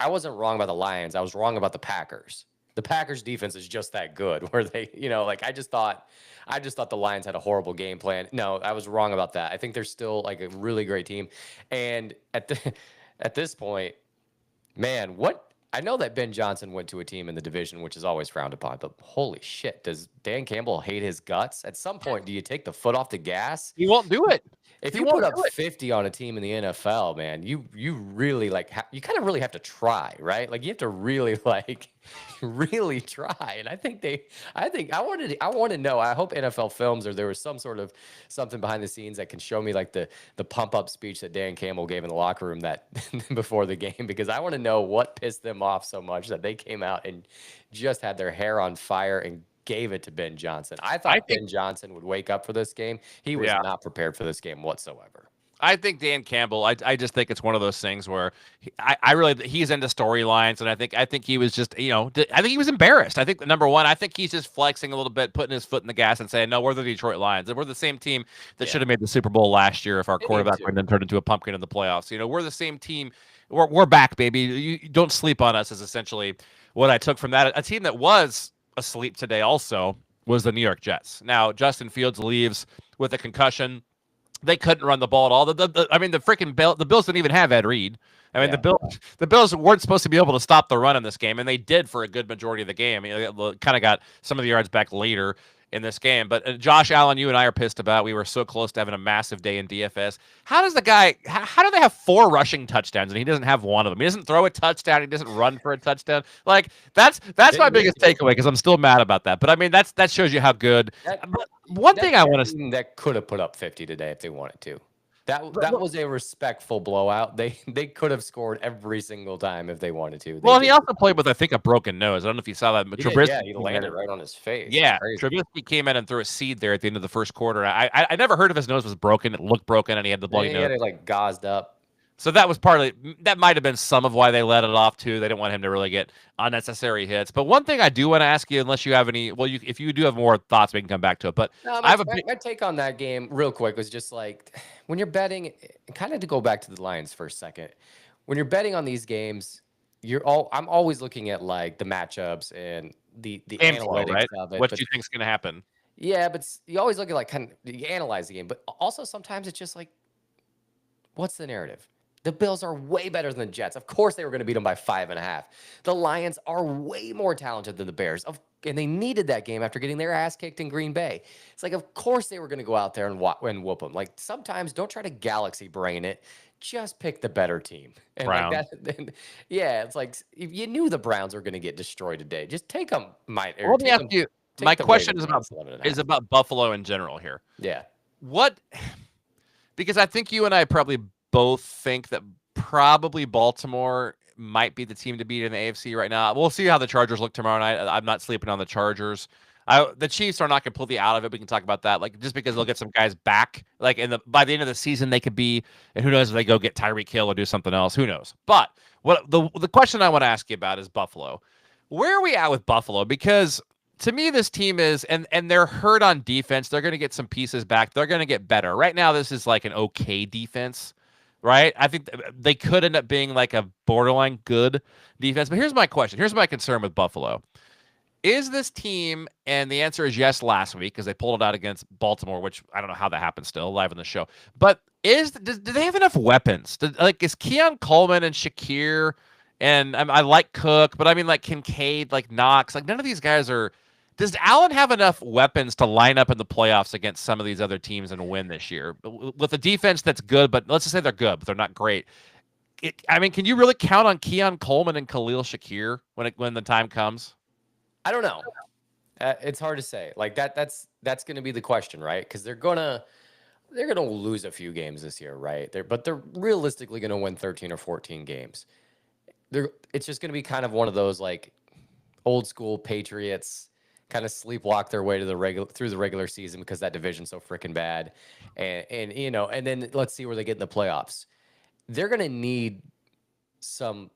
I wasn't wrong about the Lions. I was wrong about the Packers. The Packers defense is just that good, where they, I just thought the Lions had a horrible game plan. No, I was wrong about that. I think they're still like a really great team. And at this point, man, I know that Ben Johnson went to a team in the division, which is always frowned upon, but holy shit, does Dan Campbell hate his guts? At some point, do you take the foot off the gas? He won't do it. If you put up 50 on a team in the NFL, man, you really you kind of really have to try, right? Like you have to really really try. And I want to know. I hope NFL Films or there was some sort of something behind the scenes that can show me like the pump up speech that Dan Campbell gave in the locker room that before the game, because I want to know what pissed them off so much that they came out and just had their hair on fire and gave it to Ben Johnson. I think Ben Johnson would wake up for this game. He was not prepared for this game whatsoever. I think Dan Campbell, I just think it's one of those things where he's into storylines, and I think he was just, I think he was embarrassed. I think number one, I think he's just flexing a little bit, putting his foot in the gas and saying, no, we're the Detroit Lions. And we're the same team that should have made the Super Bowl last year if our quarterback wouldn't turned into a pumpkin in the playoffs. We're the same team. We're back, baby. You don't sleep on us is essentially what I took from that. A team that was asleep today also was the New York Jets. Now, Justin Fields leaves with a concussion. They couldn't run the ball at all. The Bills didn't even have Ed Reed. I mean, the Bills weren't supposed to be able to stop the run in this game, and they did for a good majority of the game. I mean, they kind of got some of the yards back later in this game. But Josh Allen, you and I are pissed about. We were so close to having a massive day in DFS. How do they have 4 rushing touchdowns and he doesn't have one of them? He doesn't throw a touchdown. He doesn't run for a touchdown. Like that's my biggest takeaway, because I'm still mad about that. But I mean, that shows you how good. One thing I want to that could have put up 50 today if they wanted to. That was a respectful blowout. They could have scored every single time if they wanted to. They Well, he didn't. also played with, I think, a broken nose. I don't know if you saw that, but He did, yeah. Trubisky He came in landed and right on his face. It's yeah, crazy. Trubisky came in and threw a seed there at the end of the first quarter. I never heard if his nose was broken. It looked broken, and he had the bloody He nose. had it like gauzed up. So that was partly that might have been some of why they let it off too. They didn't want him to really get unnecessary hits. But one thing I do want to ask you, unless you have any, well, if you do have more thoughts, we can come back to it. But No, I my, have a my, big my take on that game, real quick, was just like when you're betting, kind of to go back to the Lions for a second. When you're betting on these games, I'm always looking at like the matchups and the game flow, analytics right? of it. What But do you think's going to happen? yeah, but you always look at like kind of you analyze the game. But also sometimes it's just like, what's the narrative? The Bills are way better than the Jets. Of course, they were going to beat them by 5.5. The Lions are way more talented than the Bears. And they needed that game after getting their ass kicked in Green Bay. It's like, of course, they were going to go out there and whoop them. Like, sometimes don't try to galaxy brain it. Just pick the better team. And like Browns. that, yeah, it's like if you knew the Browns were going to get destroyed today, just take them. Well, let me ask you. My Take the question Ravens minus 11.5. is about Buffalo in general here. Yeah. What? Because I think you and I probably both think that probably Baltimore might be the team to beat in the AFC right now. We'll see how the Chargers look tomorrow night. I'm not sleeping on the Chargers. The Chiefs are not completely out of it. We can talk about that. Like just because they'll get some guys back, like by the end of the season they could be, and who knows if they go get Tyreek Hill or do something else. Who knows? But what the question I want to ask you about is Buffalo. Where are we at with Buffalo? Because to me, this team is, and they're hurt on defense. They're going to get some pieces back. They're going to get better. Right now, this is like an okay defense, right? I think they could end up being like a borderline good defense. But here's my question. Here's my concern with Buffalo. Is this team, and the answer is yes last week because they pulled it out against Baltimore, which I don't know how that happened still live on the show. But do they have enough weapons? Is Keon Coleman and Shakir, and I like Cook, but I mean like Kincaid, like Knox, like none of these guys are. Does Allen have enough weapons to line up in the playoffs against some of these other teams and win this year with a defense that's good? But let's just say they're good, but they're not great. I mean, can you really count on Keon Coleman and Khalil Shakir when the time comes? I don't know. It's hard to say. Like that's going to be the question, right? Because they're gonna lose a few games this year, right? They're realistically gonna win 13 or 14 games. It's just gonna be kind of one of those like old school Patriots kind of sleepwalk their way to through the regular season because that division's so freaking bad, and and then let's see where they get in the playoffs. They're gonna need some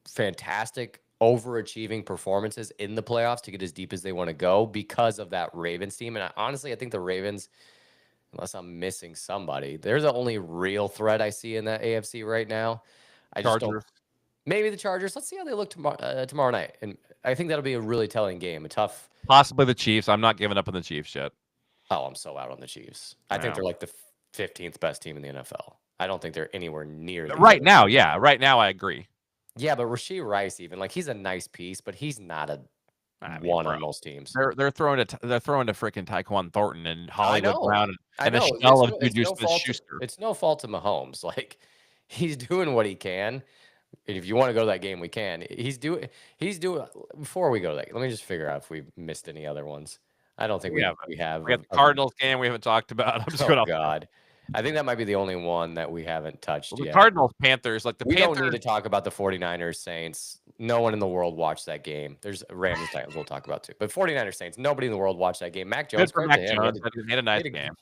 fantastic overachieving performances in the playoffs to get as deep as they want to go because of that Ravens team. And honestly, I think the Ravens, unless I'm missing somebody, they're the only real threat I see in that AFC right now. I just don't. Maybe the Chargers. Let's see how they look tomorrow night. And I think that'll be a really telling game. A tough. Possibly the Chiefs. I'm not giving up on the Chiefs yet. Oh, I'm so out on the Chiefs. I think they're like the 15th best team in the NFL. I don't think they're anywhere near right now. Yeah, right now I agree. Yeah, but Rashee Rice, even like he's a nice piece, but he's not a one on most teams. They're throwing to freaking Tyquan Thornton and Hollywood Brown and the shell of Juju Smith-Schuster. It's no fault of Mahomes. Like he's doing what he can. And if you want to go to that game, we can. He's doing. Before we go to that, let me just figure out if we missed any other ones. I don't think we have. We got the Cardinals game we haven't talked about. I'm just going off. God. I think that might be the only one that we haven't touched yet. The Cardinals, Panthers, like we don't need to talk about the 49ers, Saints. No one in the world watched that game. There's Rams, Titans we'll talk about too. But 49ers, Saints, nobody in the world watched that game. Mac Jones, He had a nice game.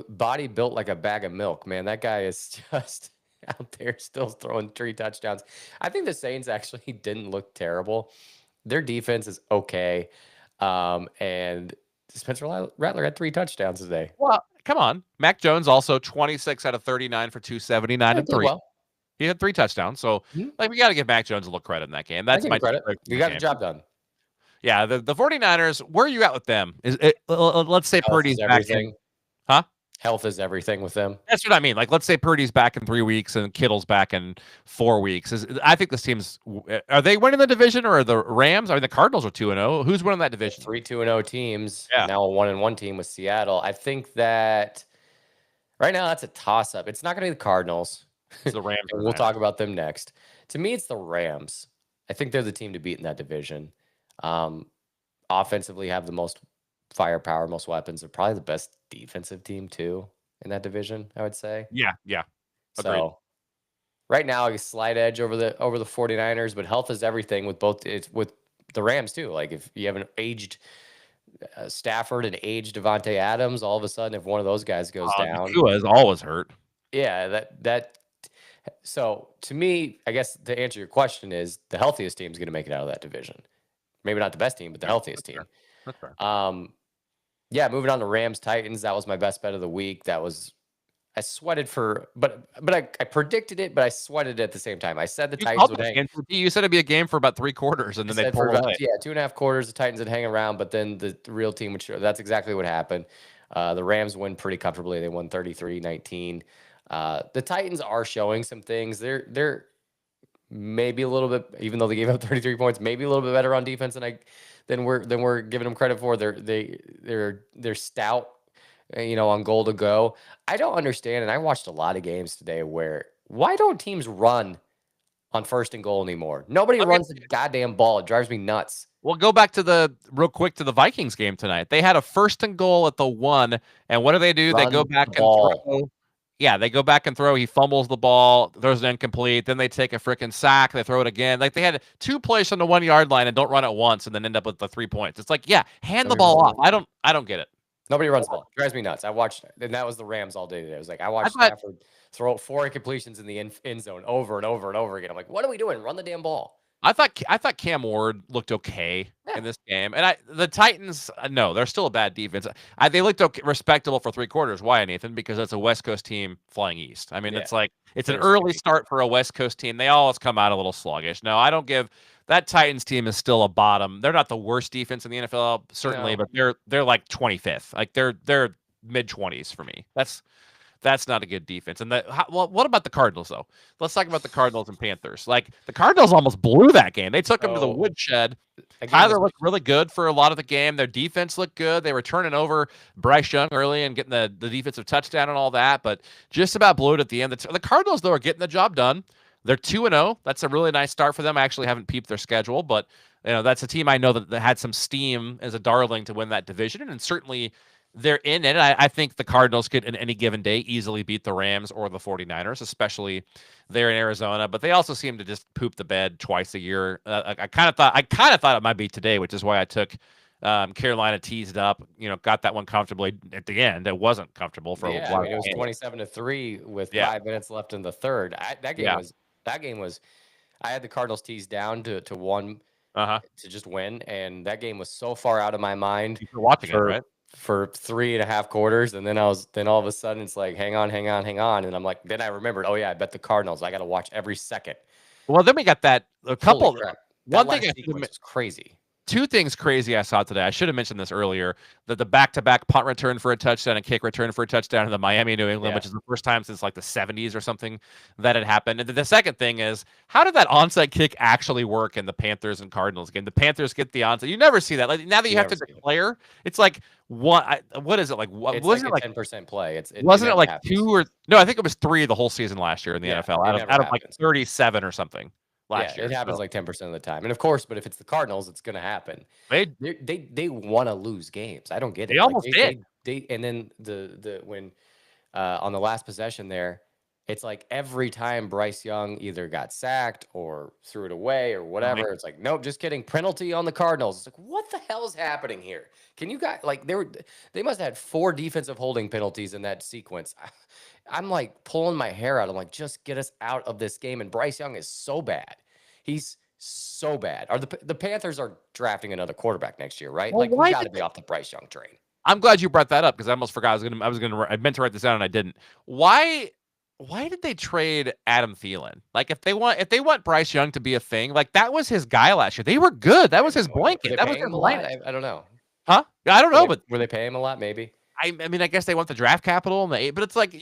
Body built like a bag of milk, man. That guy is just out there still throwing 3 touchdowns. I think the Saints actually didn't look terrible. Their defense is okay. And Spencer Rattler had 3 touchdowns today. Well, come on. Mac Jones also 26 out of 39 for 279 and 3. Well. He had 3 touchdowns. So, like, we got to give Mac Jones a little credit in that game. That's my credit. You got the job done. Yeah, the 49ers, where are you at with them? Let's say Purdy's back in. Huh? Health is everything with them. That's what I mean. Like, let's say Purdy's back in 3 weeks and Kittle's back in 4 weeks. I think this team's. Are they winning the division or are the Rams? I mean, the Cardinals are 2-0. Who's winning that division? 3 2-0 teams. Yeah. Now a 1-1 team with Seattle. I think that right now that's a toss up. It's not going to be the Cardinals. It's the Rams. We'll talk about them next. To me, it's the Rams. I think they're the team to beat in that division. Offensively, have the most firepower, most weapons. They're probably the best defensive team too. in that division, I would say. Yeah. Agreed. So right now, a slight edge over the 49ers, but health is everything with both. It's with the Rams too. Like if you have an aged Stafford and aged Devontae Adams, all of a sudden, if one of those guys goes down, Nakua is always hurt. yeah, that. So to me, I guess to answer your question is the healthiest team is going to make it out of that division. Maybe not the best team, but the healthiest team. That's fair. Yeah, moving on to Rams Titans. That was my best bet of the week. That was I sweated for, but I predicted it, but I sweated at the same time. I said the You Titans called would this hang. game you said it'd be a game for about 3 quarters, and I then they said pull for about away. 2.5 quarters, the Titans would hang around, but then the real team would show. That's exactly what happened. The Rams win pretty comfortably. They won 33-19. The Titans are showing some things. They're maybe a little bit, even though they gave up 33 points, maybe a little bit better on defense than we're giving them credit for. They're stout, on goal to go. I don't understand, and I watched a lot of games today where why don't teams run on first and goal anymore? Nobody Okay. runs the goddamn ball. It drives me nuts. Well, go back to real quick to the Vikings game tonight. They had a first and goal at the 1, and what do? They Run go the back and ball. throw. Yeah, they go back and throw. He fumbles the ball, throws it incomplete. Then they take a freaking sack. They throw it again. Like they had 2 plays on the 1-yard line and don't run it once, and then end up with the 3 points. It's like, yeah, hand the Nobody runs ball the off. ball. I don't get it. Nobody runs the ball. It drives me nuts. I watched, and that was the Rams all day today. I was like, I I watched thought Stafford throw 4 incompletions in the end zone over and over and over again. I'm like, what are we doing? Run the damn ball. I thought Cam Ward looked okay in this game, and the Titans, no, they're still a bad defense. They looked okay, respectable for 3 quarters. Why, Nathan? Because it's a West Coast team flying east. I mean, Yeah. it's like it's an They're early scary. start for a West Coast team. They always come out a little sluggish. No, I don't give that Titans team is still a bottom. They're not the worst defense in the NFL, certainly, No. but they're like 25th. Like they're mid 20s for me. That's not a good defense. And what about the Cardinals, though? Let's talk about the Cardinals and Panthers. Like, the Cardinals almost blew that game. They took them to the woodshed. Tyler looked really good for a lot of the game. Their defense looked good. They were turning over Bryce Young early and getting the defensive touchdown and all that, but just about blew it at the end. The Cardinals, though, are getting the job done. They're 2-0. That's a really nice start for them. I actually haven't peeped their schedule, but that's a team I know that had some steam as a darling to win that division, and certainly they're in it. I think the Cardinals could, in any given day, easily beat the Rams or the 49ers, especially there in Arizona. But they also seem to just poop the bed twice a year. I kind of thought it might be today, which is why I took Carolina teased up. Got that one comfortably at the end. It wasn't comfortable for a while. It was 27-3 with 5 minutes left in the third. That game was. I had the Cardinals teased down to 1 to just win, and that game was so far out of my mind. You're watching it, right? For 3.5 quarters, and then all of a sudden it's like, hang on, and I'm like, then I remembered, oh yeah, I bet the Cardinals. I got to watch every second. Well, then we got that a couple. One thing was crazy. 2 things crazy I saw today. I should have mentioned this earlier. That the back-to-back punt return for a touchdown and kick return for a touchdown in the Miami New England, which is the first time since like the 70s or something that had happened. And the second thing is, how did that onside kick actually work in the Panthers and Cardinals game? The Panthers get the onside. You never see that. Like now that you have to declare, it's like what is it like? It's wasn't like a 10% play. Wasn't it like happens. 2 or no? I think it was 3 the whole season last year in the NFL out of like 37 or something. Last year. It happens like 10% of the time. And of course, but if it's the Cardinals, it's going to happen. They want to lose games. I don't get it. They almost did. And then when on the last possession there, it's like every time Bryce Young either got sacked or threw it away or whatever, it's like, nope, just kidding. Penalty on the Cardinals. It's like, what the hell is happening here? Can you guys they must have had 4 defensive holding penalties in that sequence. I'm like pulling my hair out. I'm like, just get us out of this game. And Bryce Young is so bad. He's so bad. Are the Panthers are drafting another quarterback next year, right? Well, we got to be off the Bryce Young train. I'm glad you brought that up because I almost forgot. I meant to write this down and I didn't. Why did they trade Adam Thielen? Like if they want Bryce Young to be a thing, like that was his guy last year. They were good. That was his blanket. That was his lineup. I don't know. Huh? I don't know, but were they paying him a lot? Maybe. I mean, I guess they want the draft capital and but it's like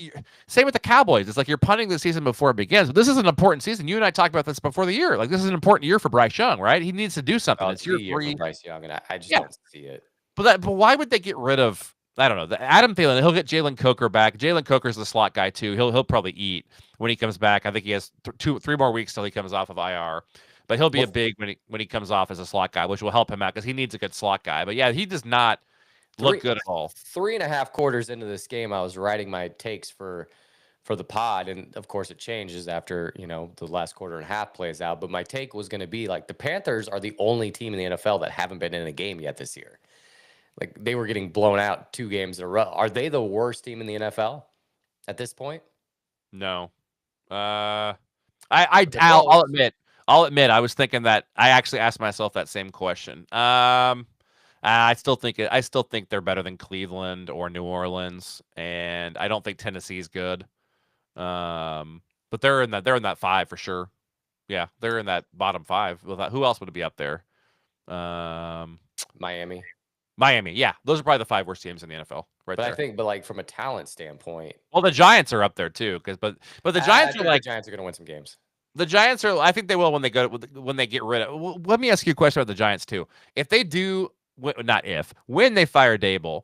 same with the Cowboys. It's like you're punting the season before it begins. But this is an important season. You and I talked about this before the year. Like this is an important year for Bryce Young, right? He needs to do something. It's year for Bryce Young, and I just don't see it. But why would they get rid of? I don't know. The Adam Thielen, he'll get Jalen Coker back. Jalen Coker's the slot guy too. He'll probably eat when he comes back. I think he has 3 more weeks till he comes off of IR. But he'll be a big when he comes off as a slot guy, which will help him out because he needs a good slot guy. But yeah, he does not. Three look good at all. 3.5 quarters into this game, I was writing my takes for the pod, and of course it changes after the last quarter and a half plays out. But my take was going to be like the Panthers are the only team in the NFL that haven't been in a game yet this year. Like they were getting blown out 2 games in a row. Are they the worst team in the NFL at this point? No. I'll But they're close. admit, I was thinking that. I actually asked myself that same question. I still think they're better than Cleveland or New Orleans, and I don't think Tennessee's good. But they're in that 5 for sure. Yeah, they're in that bottom 5. Who else would be up there? Miami. Miami. Yeah, those are probably the 5 worst teams in the NFL, right But there. I think, like from a talent standpoint, Well, the Giants are up there too, but the Giants are like the Giants are going to win some games. the Giants are. I think they will when they get rid of. Let me ask you a question about the Giants too. If they do, not if, when they fire Dable,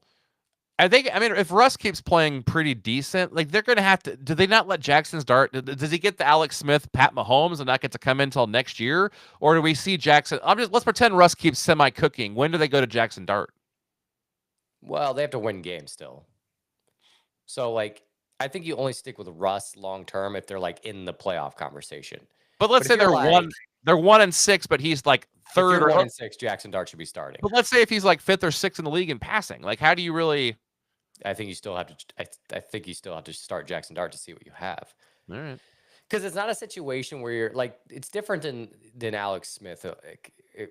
I think. I mean, if Russ keeps playing pretty decent, like they're going to have to. Do they not let Jackson start? Does he get the Alex Smith, Pat Mahomes, and not get to come in until next year, or do we see Jackson? Let's pretend Russ keeps semi cooking. When do they go to Jackson Dart? Well, they have to win games still. So, like, I think you only stick with Russ long term if they're like in the playoff conversation. But let's say if you're they're 1-6, but he's like if third you're or 1-6, Jackson Dart should be starting. But let's say if he's like 5th or 6th in the league in passing, like how do you really? I think you still have to. I think you still have to start Jackson Dart to see what you have. All right. Because it's not a situation where you're like it's different than Alex Smith.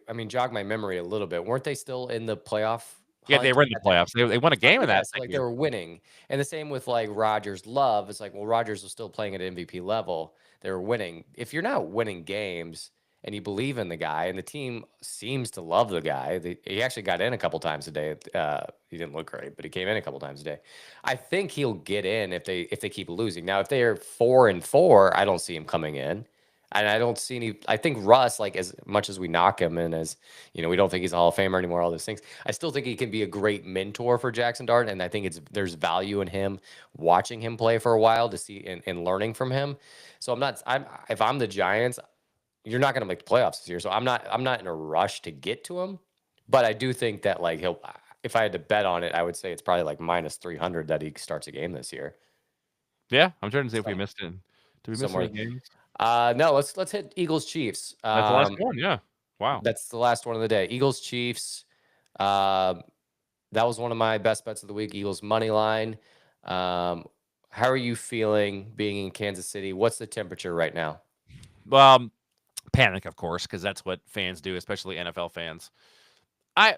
I mean, jog my memory a little bit. Weren't they still in the playoff? Yeah, they were in the playoffs. They won a game in that. So, like they were winning, and the same with like Rodgers. Love. It's like, well, Rodgers was still playing at MVP level. They were winning. If you're not winning games and you believe in the guy, and the team seems to love the guy, he actually got in a couple times a day. He didn't look great, but he came in a couple times a day. I think he'll get in if they keep losing. Now, if they are 4-4, I don't see him coming in. And I don't see any. I think Russ, like as much as we knock him and as we don't think he's a Hall of Famer anymore, all those things. I still think he can be a great mentor for Jackson Dart, and I think there's value in him watching him play for a while to see and learning from him. So if I'm the Giants, you're not going to make the playoffs this year. So I'm not in a rush to get to him, but I do think that like if I had to bet on it, I would say it's probably like -300 that he starts a game this year. Yeah, I'm trying to see if we missed it. Did we miss any games? No, let's hit Eagles Chiefs. That's the last one. Yeah. Wow. That's the last one of the day. Eagles Chiefs. That was one of my best bets of the week. Eagles money line. How are you feeling being in Kansas City? What's the temperature right now? Panic, of course, because that's what fans do, especially NFL fans.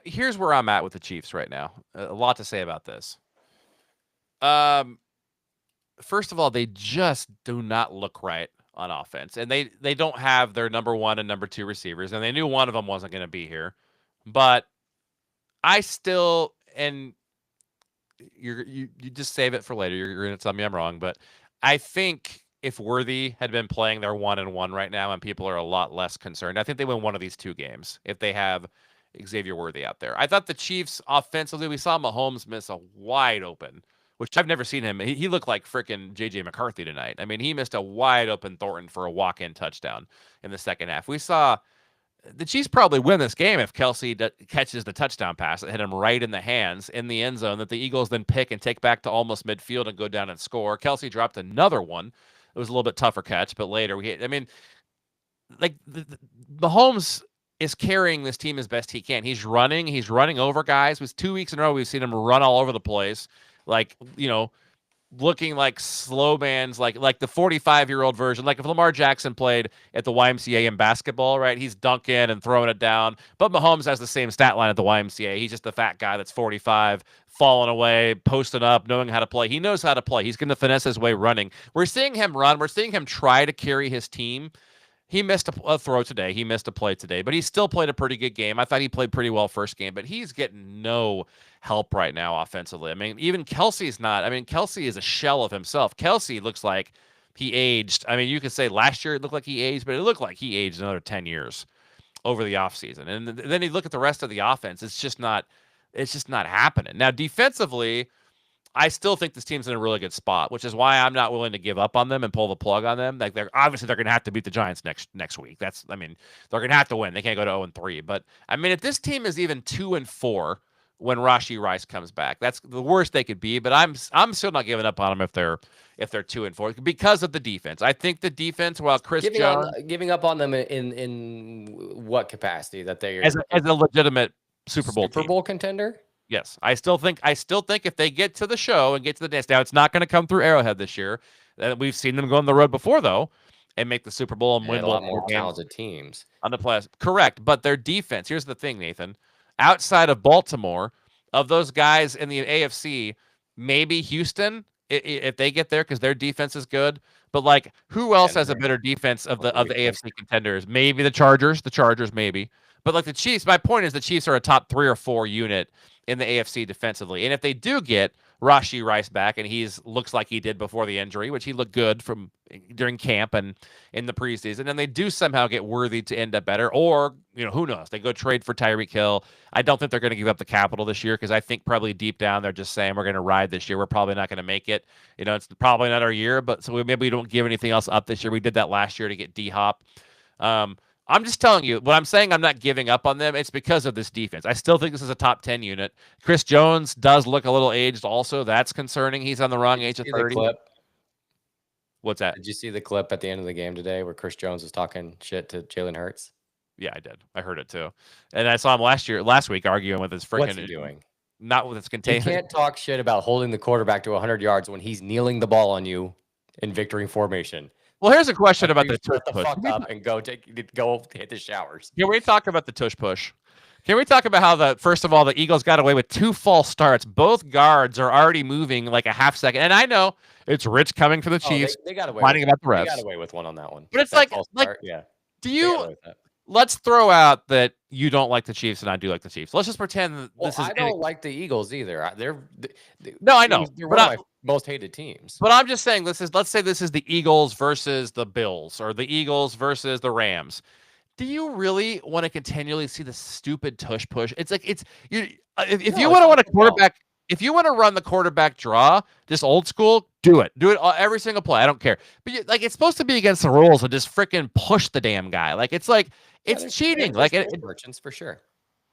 Here's where I'm at with the Chiefs right now. A lot to say about this. First of all, they just do not look right on offense, and they don't have their number 1 and number 2 receivers, and they knew one of them wasn't going to be here. But I still, and you just save it for later. You're going to tell me I'm wrong, but I think if Worthy had been playing their 1-1 right now, and people are a lot less concerned, I think they win one of these 2 games if they have Xavier Worthy out there. I thought the Chiefs offensively, we saw Mahomes miss a wide open, which I've never seen him. He looked like freaking J.J. McCarthy tonight. I mean, he missed a wide open Thornton for a walk-in touchdown in the second half. We saw the Chiefs probably win this game if Kelsey catches the touchdown pass that hit him right in the hands in the end zone that the Eagles then pick and take back to almost midfield and go down and score. Kelsey dropped another one. It was a little bit tougher catch, but later like Mahomes is carrying this team as best he can. He's running over guys. With 2 weeks in a row, we've seen him run all over the place. Like, looking like slow bands, like the 45-year-old version. Like if Lamar Jackson played at the YMCA in basketball, right? He's dunking and throwing it down. But Mahomes has the same stat line at the YMCA. He's just the fat guy that's 45, falling away, posting up, knowing how to play. He knows how to play. He's going to finesse his way running. We're seeing him run. We're seeing him try to carry his team. He missed a throw today. He missed a play today, but he still played a pretty good game. I thought he played pretty well first game, but he's getting no help right now offensively. I mean, even Kelsey's not. I mean, Kelsey is a shell of himself. Kelsey looks like he aged. I mean, you could say last year it looked like he aged, but it looked like he aged another 10 years over the offseason. And then you look at the rest of the offense. It's just not happening. Now, defensively, I still think this team's in a really good spot, which is why I'm not willing to give up on them and pull the plug on them. Like they're going to have to beat the Giants next week. They're going to have to win. They can't go to 0-3. But I mean, if this team is even 2-4 when Rashee Rice comes back. That's the worst they could be, but I'm still not giving up on them if they're 2-4 because of the defense. I think the defense, while Chris Jones giving up on them in what capacity that they are as a legitimate Super Bowl contender. Yes, I still think if they get to the show and get to the dance, now it's not going to come through Arrowhead this year. We've seen them go on the road before though, and make the Super Bowl and win a lot more talented teams on the playoffs. Correct, but their defense. Here's the thing, Nathan. Outside of Baltimore, of those guys in the AFC, maybe Houston if they get there because their defense is good. But like, who else has a better defense of the AFC contenders? Maybe the Chargers. The Chargers, maybe. But like the Chiefs, my point is the Chiefs are a top 3 or 4 unit in the AFC defensively. And if they do get Rashee Rice back, and looks like he did before the injury, which he looked good from during camp and in the preseason, and they do somehow get Worthy to end up better, or who knows, they go trade for Tyreek Hill. I don't think they're going to give up the capital this year because I think probably deep down they're just saying we're going to ride this year. We're probably not going to make it. It's probably not our year, but so maybe we don't give anything else up this year. We did that last year to get D-Hop. I'm just telling you, when I'm saying I'm not giving up on them, it's because of this defense. I still think this is a top 10 unit. Chris Jones does look a little aged also. That's concerning. He's on the wrong age of 30. What's that? Did you see the clip at the end of the game today where Chris Jones was talking shit to Jalen Hurts? Yeah, I did. I heard it too. And I saw him last week arguing with his freaking... What's he doing? Not with his containment. You can't talk shit about holding the quarterback to 100 yards when he's kneeling the ball on you in victory formation. Well, here's a question about the tush push. Fuck up and go hit the showers. Can we talk about the tush push? Can we talk about how first of all, the Eagles got away with 2 false starts? Both guards are already moving like a half second. And I know it's Rich coming for the Chiefs. They got away about the refs. They got away with one on that one. But it's yeah. Do you... Let's throw out that you don't like the Chiefs and I do like the Chiefs. Let's just pretend that this is... I don't like the Eagles either. No, I know. They're one of my most hated teams. But I'm just saying let's say this is the Eagles versus the Bills or the Eagles versus the Rams. Do you really want to continually see the stupid tush push? It's like if you want to run a quarterback, if you want to run the quarterback draw, just old school, do it. Do it every single play. I don't care. But it's supposed to be against the rules and just freaking push the damn guy. It's cheating. Merchants for sure.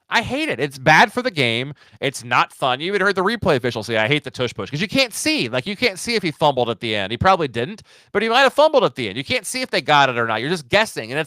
I hate it. It's bad for the game. It's not fun. You even heard the replay official say, I hate the tush push because you can't see. You can't see if he fumbled at the end. He probably didn't, but he might have fumbled at the end. You can't see if they got it or not. You're just guessing. And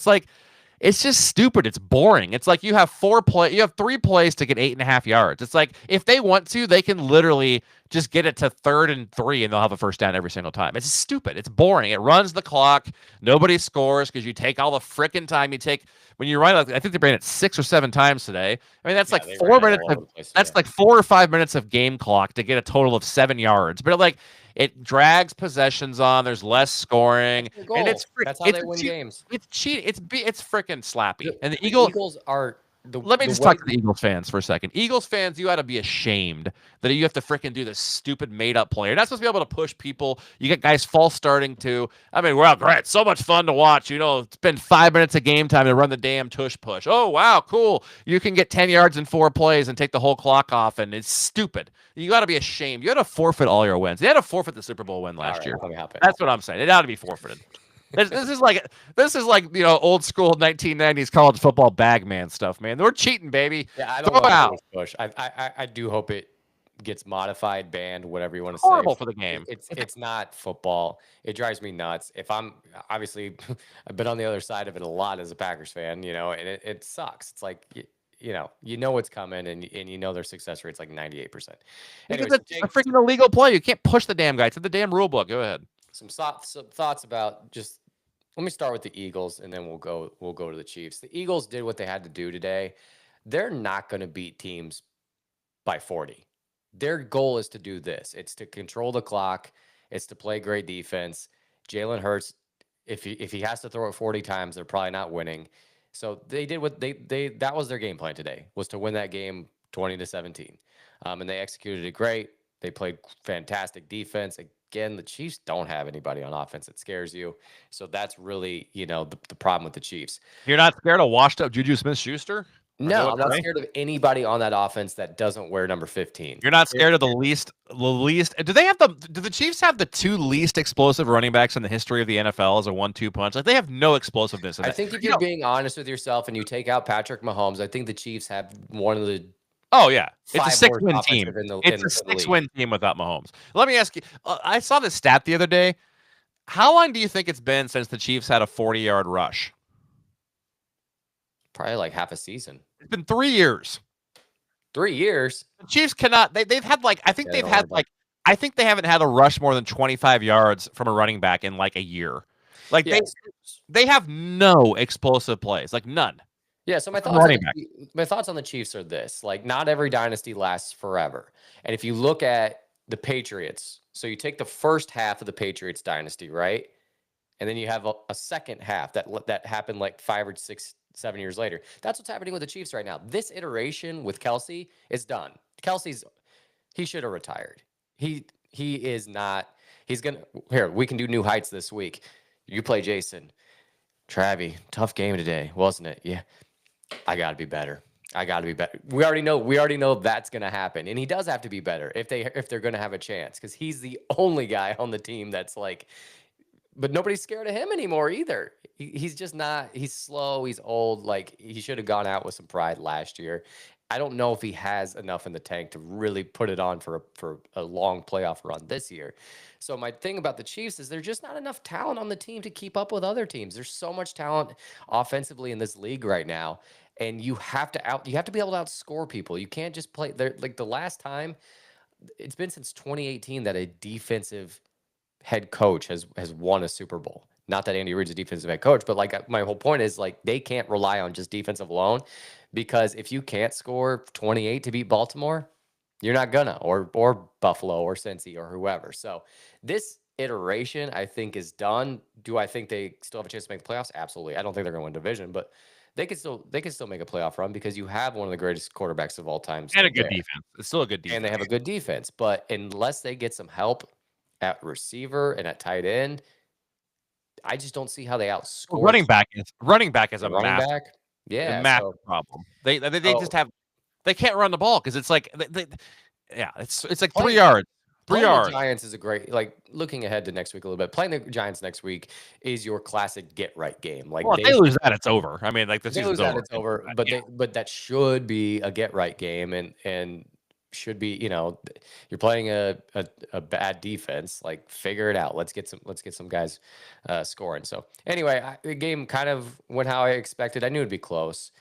it's just stupid. It's boring. It's like you have 3 plays to get 8.5 yards. It's like if they want to, they can literally just get it to 3rd and 3 and they'll have a first down every single time. It's stupid. It's boring. It runs the clock. Nobody scores because you take all the freaking time you take when you run. I think they ran it 6 or 7 times today. I mean, that's like 4 minutes. Like 4 or 5 minutes of game clock to get a total of 7 yards. But it drags possessions on. There's less scoring, and that's how they win games. It's cheating. It's freaking slappy. And the Eagles are. Let me just talk to the Eagles fans for a second. Eagles fans, you ought to be ashamed that you have to freaking do this stupid made-up play. You're not supposed to be able to push people. You get guys false starting too. I mean, well, great. So much fun to watch. Spend 5 minutes of game time to run the damn tush push. Oh, wow, cool. You can get 10 yards in 4 plays and take the whole clock off, and it's stupid. You got to be ashamed. You had to forfeit all your wins. You had to forfeit the Super Bowl win last year. That's what I'm saying. It ought to be forfeited. This is like old school 1990s college football bagman stuff, man. We're cheating, baby. Yeah, I don't want to push. I do hope it gets modified, banned, whatever you want to say. Horrible for the game. It's not football. It drives me nuts. If I'm obviously I've been on the other side of it a lot as a Packers fan, and it sucks. It's like you know what's coming, and their success rate's like 98%. Because it's a freaking illegal play. You can't push the damn guy. It's in the damn rule book. Go ahead. Some thoughts about just. Let me start with the Eagles, and then we'll go to the Chiefs. The Eagles did what they had to do today. They're not going to beat teams by 40. Their goal is to do this. It's to control the clock. It's to play great defense. Jalen Hurts, if he has to throw it 40 times, they're probably not winning. So they did what that was their game plan today, was to win that game 20-17. And they executed it great. They played fantastic defense. Again, the Chiefs don't have anybody on offense that scares you. So that's really, the problem with the Chiefs. You're not scared of washed up Juju Smith-Schuster? No, I'm not scared of anybody on that offense that doesn't wear number 15. You're not scared of the least. Do the Chiefs have the 2 least explosive running backs in the history of the NFL as a 1-2 punch? They have no explosiveness. I think if you're being honest with yourself and you take out Patrick Mahomes, I think the Chiefs have one of the Oh yeah, it's a 5 worst 6-win team. offensive in the It's a league. 6-win team without Mahomes. Let me ask you. I saw this stat the other day. How long do you think it's been since the Chiefs had a 40-yard rush? Probably like half a season. It's been 3 years. 3 years. The Chiefs cannot. They've had like I think Yeah, they've don't had worry like I think they haven't had a rush more than 25 yards from a running back in like a year. Like Yeah. they have no explosive plays, like none. Yeah, so my From thoughts on running back. my thoughts on the Chiefs are this: like, not every dynasty lasts forever. And if you look at the Patriots, so you take the first half of the Patriots dynasty, right? And then you have a second half that happened like 5 or 6, 7 years later. That's what's happening with the Chiefs right now. This iteration with Kelsey is done. He should have retired. He is not. He's gonna here. We can do new heights this week. You play Jason. Travie, tough game today, wasn't it? Yeah. I got to be better. I got to be better. We already know that's going to happen. And he does have to be better if they're going to have a chance, cuz he's the only guy on the team that's like, but nobody's scared of him anymore either. He's just not, he's slow, he's old, like he should have gone out with some pride last year. I don't know if he has enough in the tank to really put it on for a long playoff run this year. So my thing about the Chiefs is there's just not enough talent on the team to keep up with other teams. There's so much talent offensively in this league right now, and you have to be able to outscore people. You can't just play there. Like the last time, it's been since 2018 that a defensive head coach has won a Super Bowl. Not that Andy Reid's a defensive head coach, but like my whole point is like they can't rely on just defensive alone, because if you can't score 28 to beat Baltimore, you're not gonna, or Buffalo or Cincy or whoever. So this iteration I think is done. Do I think they still have a chance to make the playoffs? Absolutely. I don't think they're gonna win division, but they could still make a playoff run because you have one of the greatest quarterbacks of all time And a still good there. defense. It's still a good defense. And they have a good defense. But unless they get some help at receiver and at tight end, I just don't see how they outscore Running back is a running massive, back. Yeah, massive so problem. They just have they can't run the ball because it's like yeah, it's like 3 Playing- yards. 3 playing the yards. Giants is a great, like, looking ahead to next week a little bit. Playing the Giants next week is your classic get right game. Like Well, if they lose that, it's over. I mean, like the if they season's lose that, over. it's over. But Yeah. but that should be a get right game, and should be, you're playing a bad defense. Like, figure it out. Let's get some guys scoring. So anyway, the game kind of went how I expected. I knew it'd be close.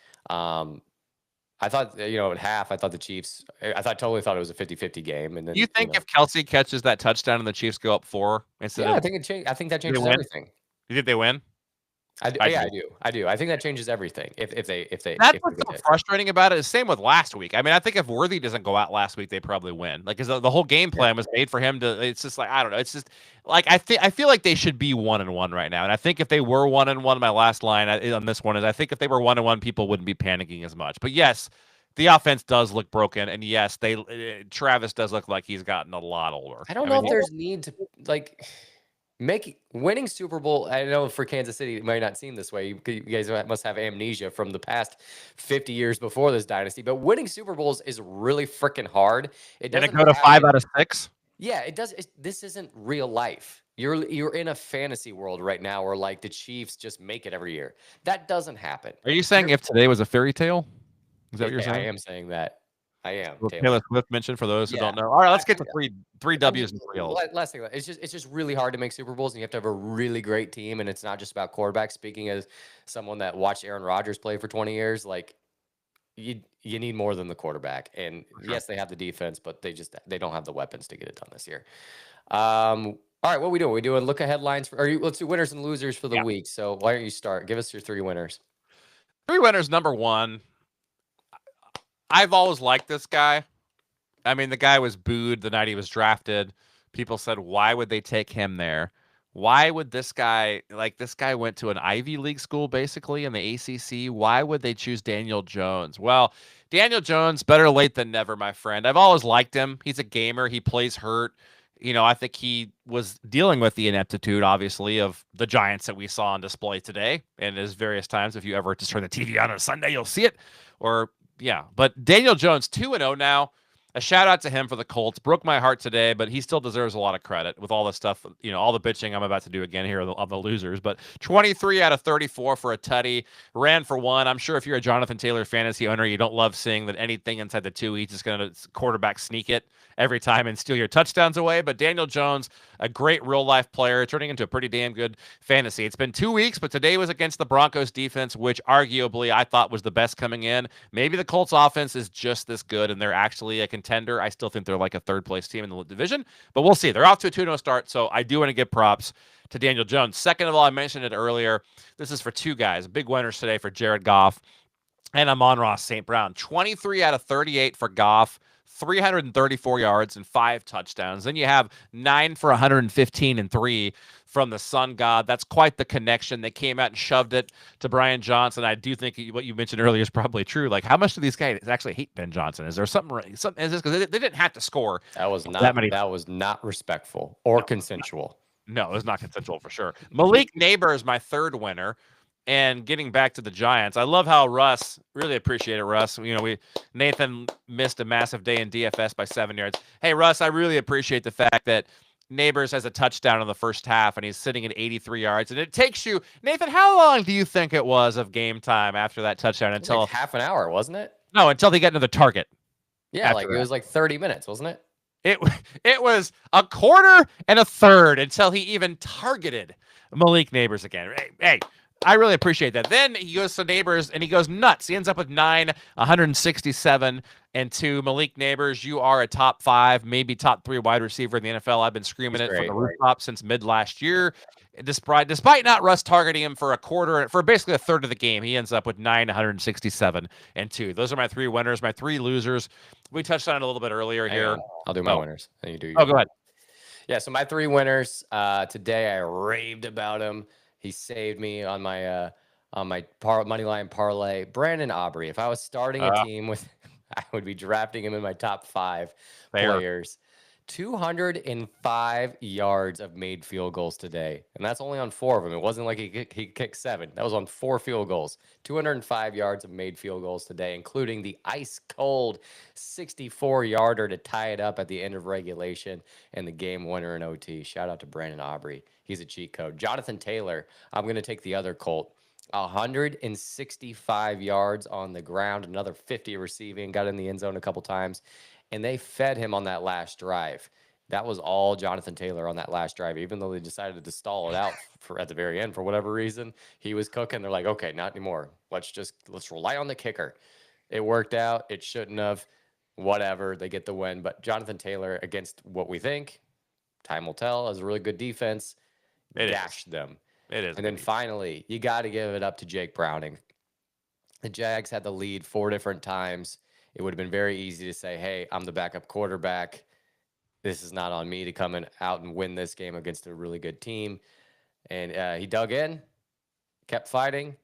I thought, at half, I thought the Chiefs, totally thought it was a 50-50 game. And then, Do you think if Kelsey catches that touchdown and the Chiefs go up 4 instead I of think it changed. I think that they changes win? everything. You think they win? I I do. I do. I think that changes everything. If they That's if what's they so get it. frustrating about it. Is same with last week. I mean, I think if Worthy doesn't go out last week, they probably win. Like, because the whole game plan was made for him to. It's just like I don't know. It's just like I feel like they should be 1-1 right now. And I think if they were 1-1, my last line on this one is I think if they were 1-1, people wouldn't be panicking as much. But yes, the offense does look broken, and yes, Travis does look like he's gotten a lot older. I don't know if there's need to, like, winning Super Bowl. I know for Kansas City, it might not seem this way. You guys must have amnesia from the past 50 years before this dynasty. But winning Super Bowls is really freaking hard. It Did it doesn't go to 5 out of 6? Yeah, it does. This isn't real life. You're in a fantasy world right now where, like, the Chiefs just make it every year. That doesn't happen. Are you saying if today was a fairy tale? Is that what you're saying? I am saying that. I am. Taylor Swift mentioned for those who Yeah. don't know. All right, let's get to three W's and 3 L's. Last thing, it's just really hard to make Super Bowls, and you have to have a really great team, and it's not just about quarterbacks. Speaking as someone that watched Aaron Rodgers play for 20 years, like, you need more than the quarterback. And yes, they have the defense, but they don't have the weapons to get it done this year. All right, what are we doing? We doing look ahead lines let's do winners and losers for the week. So why don't you start? Give us your 3 winners. 3 winners. Number 1. I've always liked this guy. I mean, the guy was booed the night he was drafted. People said, why would they take him there? Why would this guy went to an Ivy League school, basically, in the ACC. Why would they choose Daniel Jones? Well, Daniel Jones, better late than never, my friend. I've always liked him. He's a gamer. He plays hurt. I think he was dealing with the ineptitude, obviously, of the Giants that we saw on display today and as various times. If you ever just turn the TV on a Sunday, you'll see it. But Daniel Jones, 2-0 now. a shout out to him for the Colts. Broke my heart today, but he still deserves a lot of credit with all the stuff, all the bitching I'm about to do again here of the losers. But 23 out of 34 for a tutty, ran for one. I'm sure if you're a Jonathan Taylor fantasy owner, you don't love seeing that anything inside the two, he's just going to quarterback sneak it every time and steal your touchdowns away. But Daniel Jones, a great real life player, turning into a pretty damn good fantasy. It's been 2 weeks, but today was against the Broncos defense, which arguably I thought was the best coming in. Maybe the Colts offense is just this good and they're actually a contender. I still think they're like a third place team in the division, but we'll see. They're off to a 2-0 start, so I do want to give props to Daniel Jones. Second of all, I mentioned it earlier. This is for two guys. Big winners today for Jared Goff and Amon-Ra St. Brown. 23 out of 38 for Goff, 334 yards and 5 touchdowns. Then you have 9 for 115 and 3 from the Sun God. That's quite the connection. They came out and shoved it to Brian Johnson. I do think what you mentioned earlier is probably true. Like, how much do these guys actually hate Ben Johnson? Is there something? Is this because they didn't have to score? That was not respectful or consensual. No, it was not consensual for sure. Malik Neighbor is my third winner. And getting back to the Giants, I love how Russ, really appreciate it, Russ. Nathan missed a massive day in DFS by 7 yards. Hey, Russ, I really appreciate the fact that Neighbors has a touchdown in the first half and he's sitting at 83 yards. And it takes you, Nathan, how long do you think it was of game time after that touchdown? Until like half an hour, wasn't it? No, until they get into the target. Yeah, like it was like 30 minutes, wasn't it? It was a quarter and a third until he even targeted Malik Neighbors again. Hey, I really appreciate that. Then he goes to Neighbors and he goes nuts. He ends up with 9, 167 and 2. Malik Neighbors, you are a top 5, maybe top 3 wide receiver in the NFL. I've been screaming it from the rooftop since mid last year. Despite not Russ targeting him for basically a third of the game, he ends up with 9, 167 and 2. Those are my 3 winners. My 3 losers, we touched on it a little bit earlier here. I'll do my winners. Then you do yours. Go ahead. Yeah, so my 3 winners today, I raved about him. He saved me on my money line parlay. Brandon Aubrey. If I was starting a team with, I would be drafting him in my top 5 players. 205 yards of made field goals today, and that's only on 4 of them. It wasn't like he kicked 7. That was on 4 field goals. 205 yards of made field goals today, including the ice cold 64-yarder to tie it up at the end of regulation and the game winner in OT. Shout out to Brandon Aubrey. He's a cheat code. Jonathan Taylor, I'm going to take the other Colt. 165 yards on the ground, another 50 receiving, got in the end zone a couple times, and they fed him on that last drive. That was all Jonathan Taylor on that last drive, even though they decided to stall it out at the very end for whatever reason. He was cooking. They're like, okay, not anymore. Let's rely on the kicker. It worked out. It shouldn't have. Whatever. They get the win. But Jonathan Taylor, against what we think, time will tell, has a really good defense. Dashed them. It is. And then finally, you got to give it up to Jake Browning. The Jags had the lead 4 different times. It would have been very easy to say, hey, I'm the backup quarterback. This is not on me to come out and win this game against a really good team. And he dug in, kept fighting,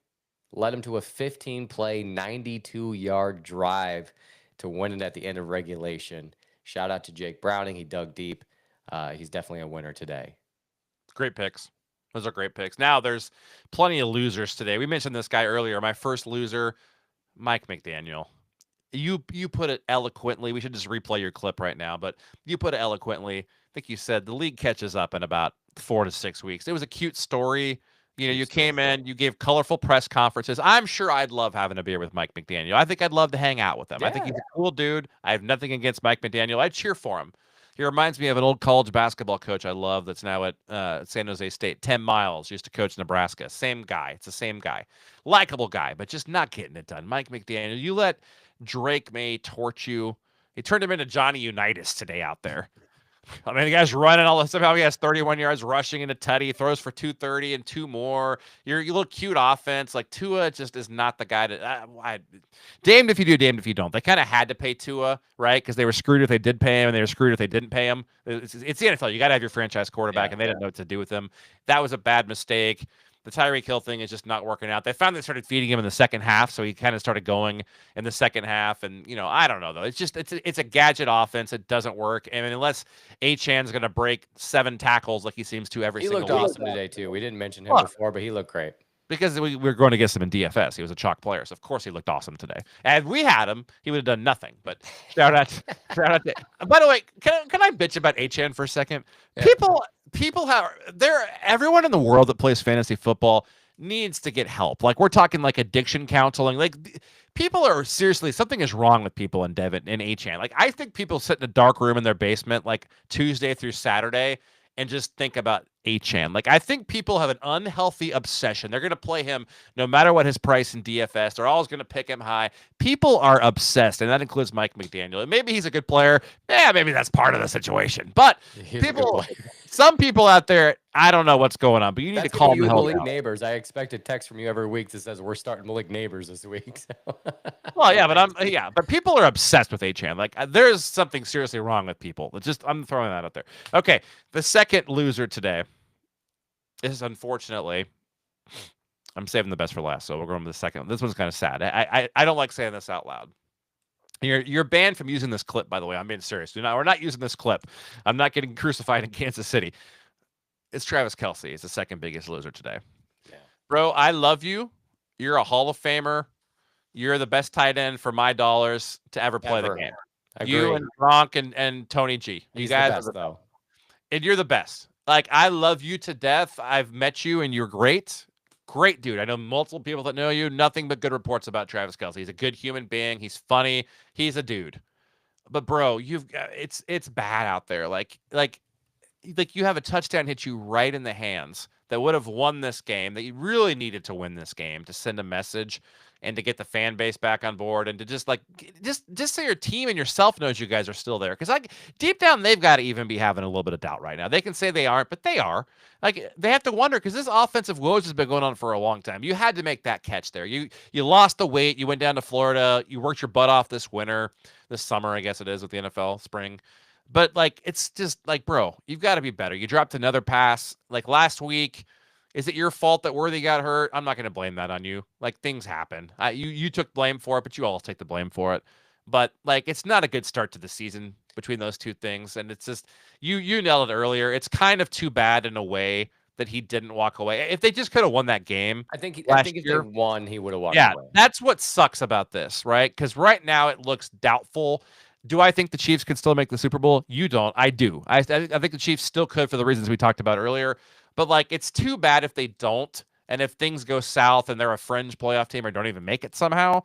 led him to a 15-play, 92-yard drive to win it at the end of regulation. Shout out to Jake Browning. He dug deep. He's definitely a winner today. Great picks. Those are great picks. Now, there's plenty of losers today. We mentioned this guy earlier. My first loser, Mike McDaniel. You put it eloquently. We should just replay your clip right now, but you put it eloquently. I think you said the league catches up in about 4 to 6 weeks. It was a cute story. You came in, you gave colorful press conferences. I'm sure I'd love having a beer with Mike McDaniel. I think I'd love to hang out with him. Yeah. I think he's a cool dude. I have nothing against Mike McDaniel. I'd cheer for him. He reminds me of an old college basketball coach I love that's now at San Jose State. 10 Miles, used to coach Nebraska. Same guy. It's the same guy. Likable guy, but just not getting it done. Mike McDaniel, you let Drake May torch you. He turned him into Johnny Unitas today out there. I mean, the guy's running all this. Somehow he has 31 yards rushing into Teddy, throws for 230 and 2 more. Your little cute offense. Like, Tua just is not the guy to. Damned if you do, damned if you don't. They kind of had to pay Tua, right? Because they were screwed if they did pay him, and they were screwed if they didn't pay him. It's the NFL. You got to have your franchise quarterback, and they didn't know what to do with him. That was a bad mistake. The Tyreek Hill thing is just not working out. They finally started feeding him in the second half, so he kind of started going in the second half. And, I don't know, though. It's a gadget offense. It doesn't work. I mean, unless Achan's going to break 7 tackles like he seems to every single week. He looked awesome today, too. We didn't mention him before, but he looked great. because we were going to get him in DFS. He was a chalk player, so of course he looked awesome today. And we had him, he would have done nothing. But shout out to. By the way, can I bitch about HN for a second? Yeah. People have everyone in the world that plays fantasy football needs to get help. Like, we're talking like addiction counseling. Like, people are seriously, something is wrong with people in Devon in HN. Like, I think people sit in a dark room in their basement like Tuesday through Saturday and just think about HN. Like, I think people have an unhealthy obsession. They're going to play him no matter what his price in DFS. They're always going to pick him high. People are obsessed, and that includes Mike McDaniel. And maybe he's a good player. Yeah, maybe that's part of the situation. But some people out there, I don't know what's going on, but you need to call them the hell out. Neighbors. I expect a text from you every week that says we're starting Malik Neighbors this week. So. Well, yeah, but people are obsessed with HN. Like, there's something seriously wrong with people. I'm throwing that out there. Okay, the second loser today is, unfortunately, I'm saving the best for last, so we're going to the second. This one's kind of sad. I don't like saying this out loud. You're banned from using this clip, by the way. I'm being serious. We're not using this clip. I'm not getting crucified in Kansas City. It's Travis Kelce. He's the second biggest loser today. Yeah. Bro, I love you. You're a Hall of Famer. You're the best tight end for my dollars to ever play the game. You and Gronk and Tony G. You guys are the best, though. And you're the best. Like, I love you to death. I've met you, and you're great. Great dude. I know multiple people that know you. Nothing but good reports about Travis Kelce. He's a good human being. He's funny. He's a dude. But bro, it's bad out there. Like you have a touchdown hit you right in the hands that would have won this game, that you really needed to win this game to send a message and to get the fan base back on board, and to just so your team and yourself knows you guys are still there. Because like deep down, they've got to even be having a little bit of doubt right now. They can say they aren't, but they are. Like, they have to wonder, because this offensive woes has been going on for a long time. You had to make that catch there. You lost the weight. You went down to Florida. You worked your butt off this summer, I guess it is with the NFL spring. But like, it's just like, bro, you've got to be better. You dropped another pass like last week. Is it your fault that Worthy got hurt? I'm not going to blame that on you. Like, things happen. You took blame for it, but you all take the blame for it. But like, it's not a good start to the season between those two things. And it's just, you nailed it earlier. It's kind of too bad in a way that he didn't walk away. If they just could have won that game, I think if they won, he would have walked away. That's what sucks about this, right? Because right now it looks doubtful. Do I think the Chiefs could still make the Super Bowl? You don't. I do. I think the Chiefs still could, for the reasons we talked about earlier. But like, it's too bad if they don't, and if things go south and they're a fringe playoff team or don't even make it somehow.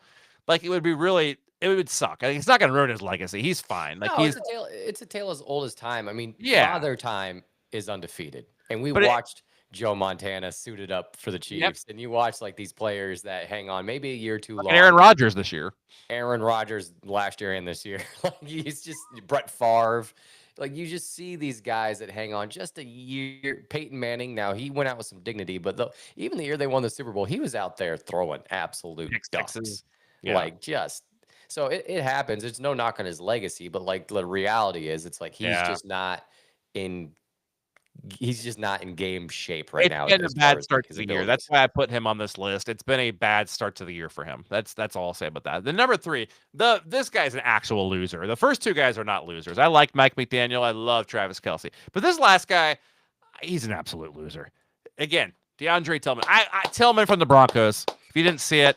Like, it would suck. I think it's not going to ruin his legacy. He's fine. Like, no, it's a tale as old as time. I mean, Father Time is undefeated, and we watched Joe Montana suited up for the Chiefs, and you watch like these players that hang on maybe a year too long. Aaron Rodgers this year. Aaron Rodgers last year and this year. Like, he's just Brett Favre. Like, you just see these guys that hang on just a year. Peyton Manning, now he went out with some dignity, but even the year they won the Super Bowl, he was out there throwing absolute ducks. Yeah. Like, just so it happens. It's no knock on his legacy, but like, the reality is, it's like he's just not in game shape right now. It's been a bad start to the year. That's why I put him on this list. It's been a bad start to the year for him. That's all I'll say about that. The number 3, this guy's an actual loser. The first 2 guys are not losers. I like Mike McDaniel. I love Travis Kelce. But this last guy, he's an absolute loser. Again, DeAndre Tillman. Tillman from the Broncos. If you didn't see it,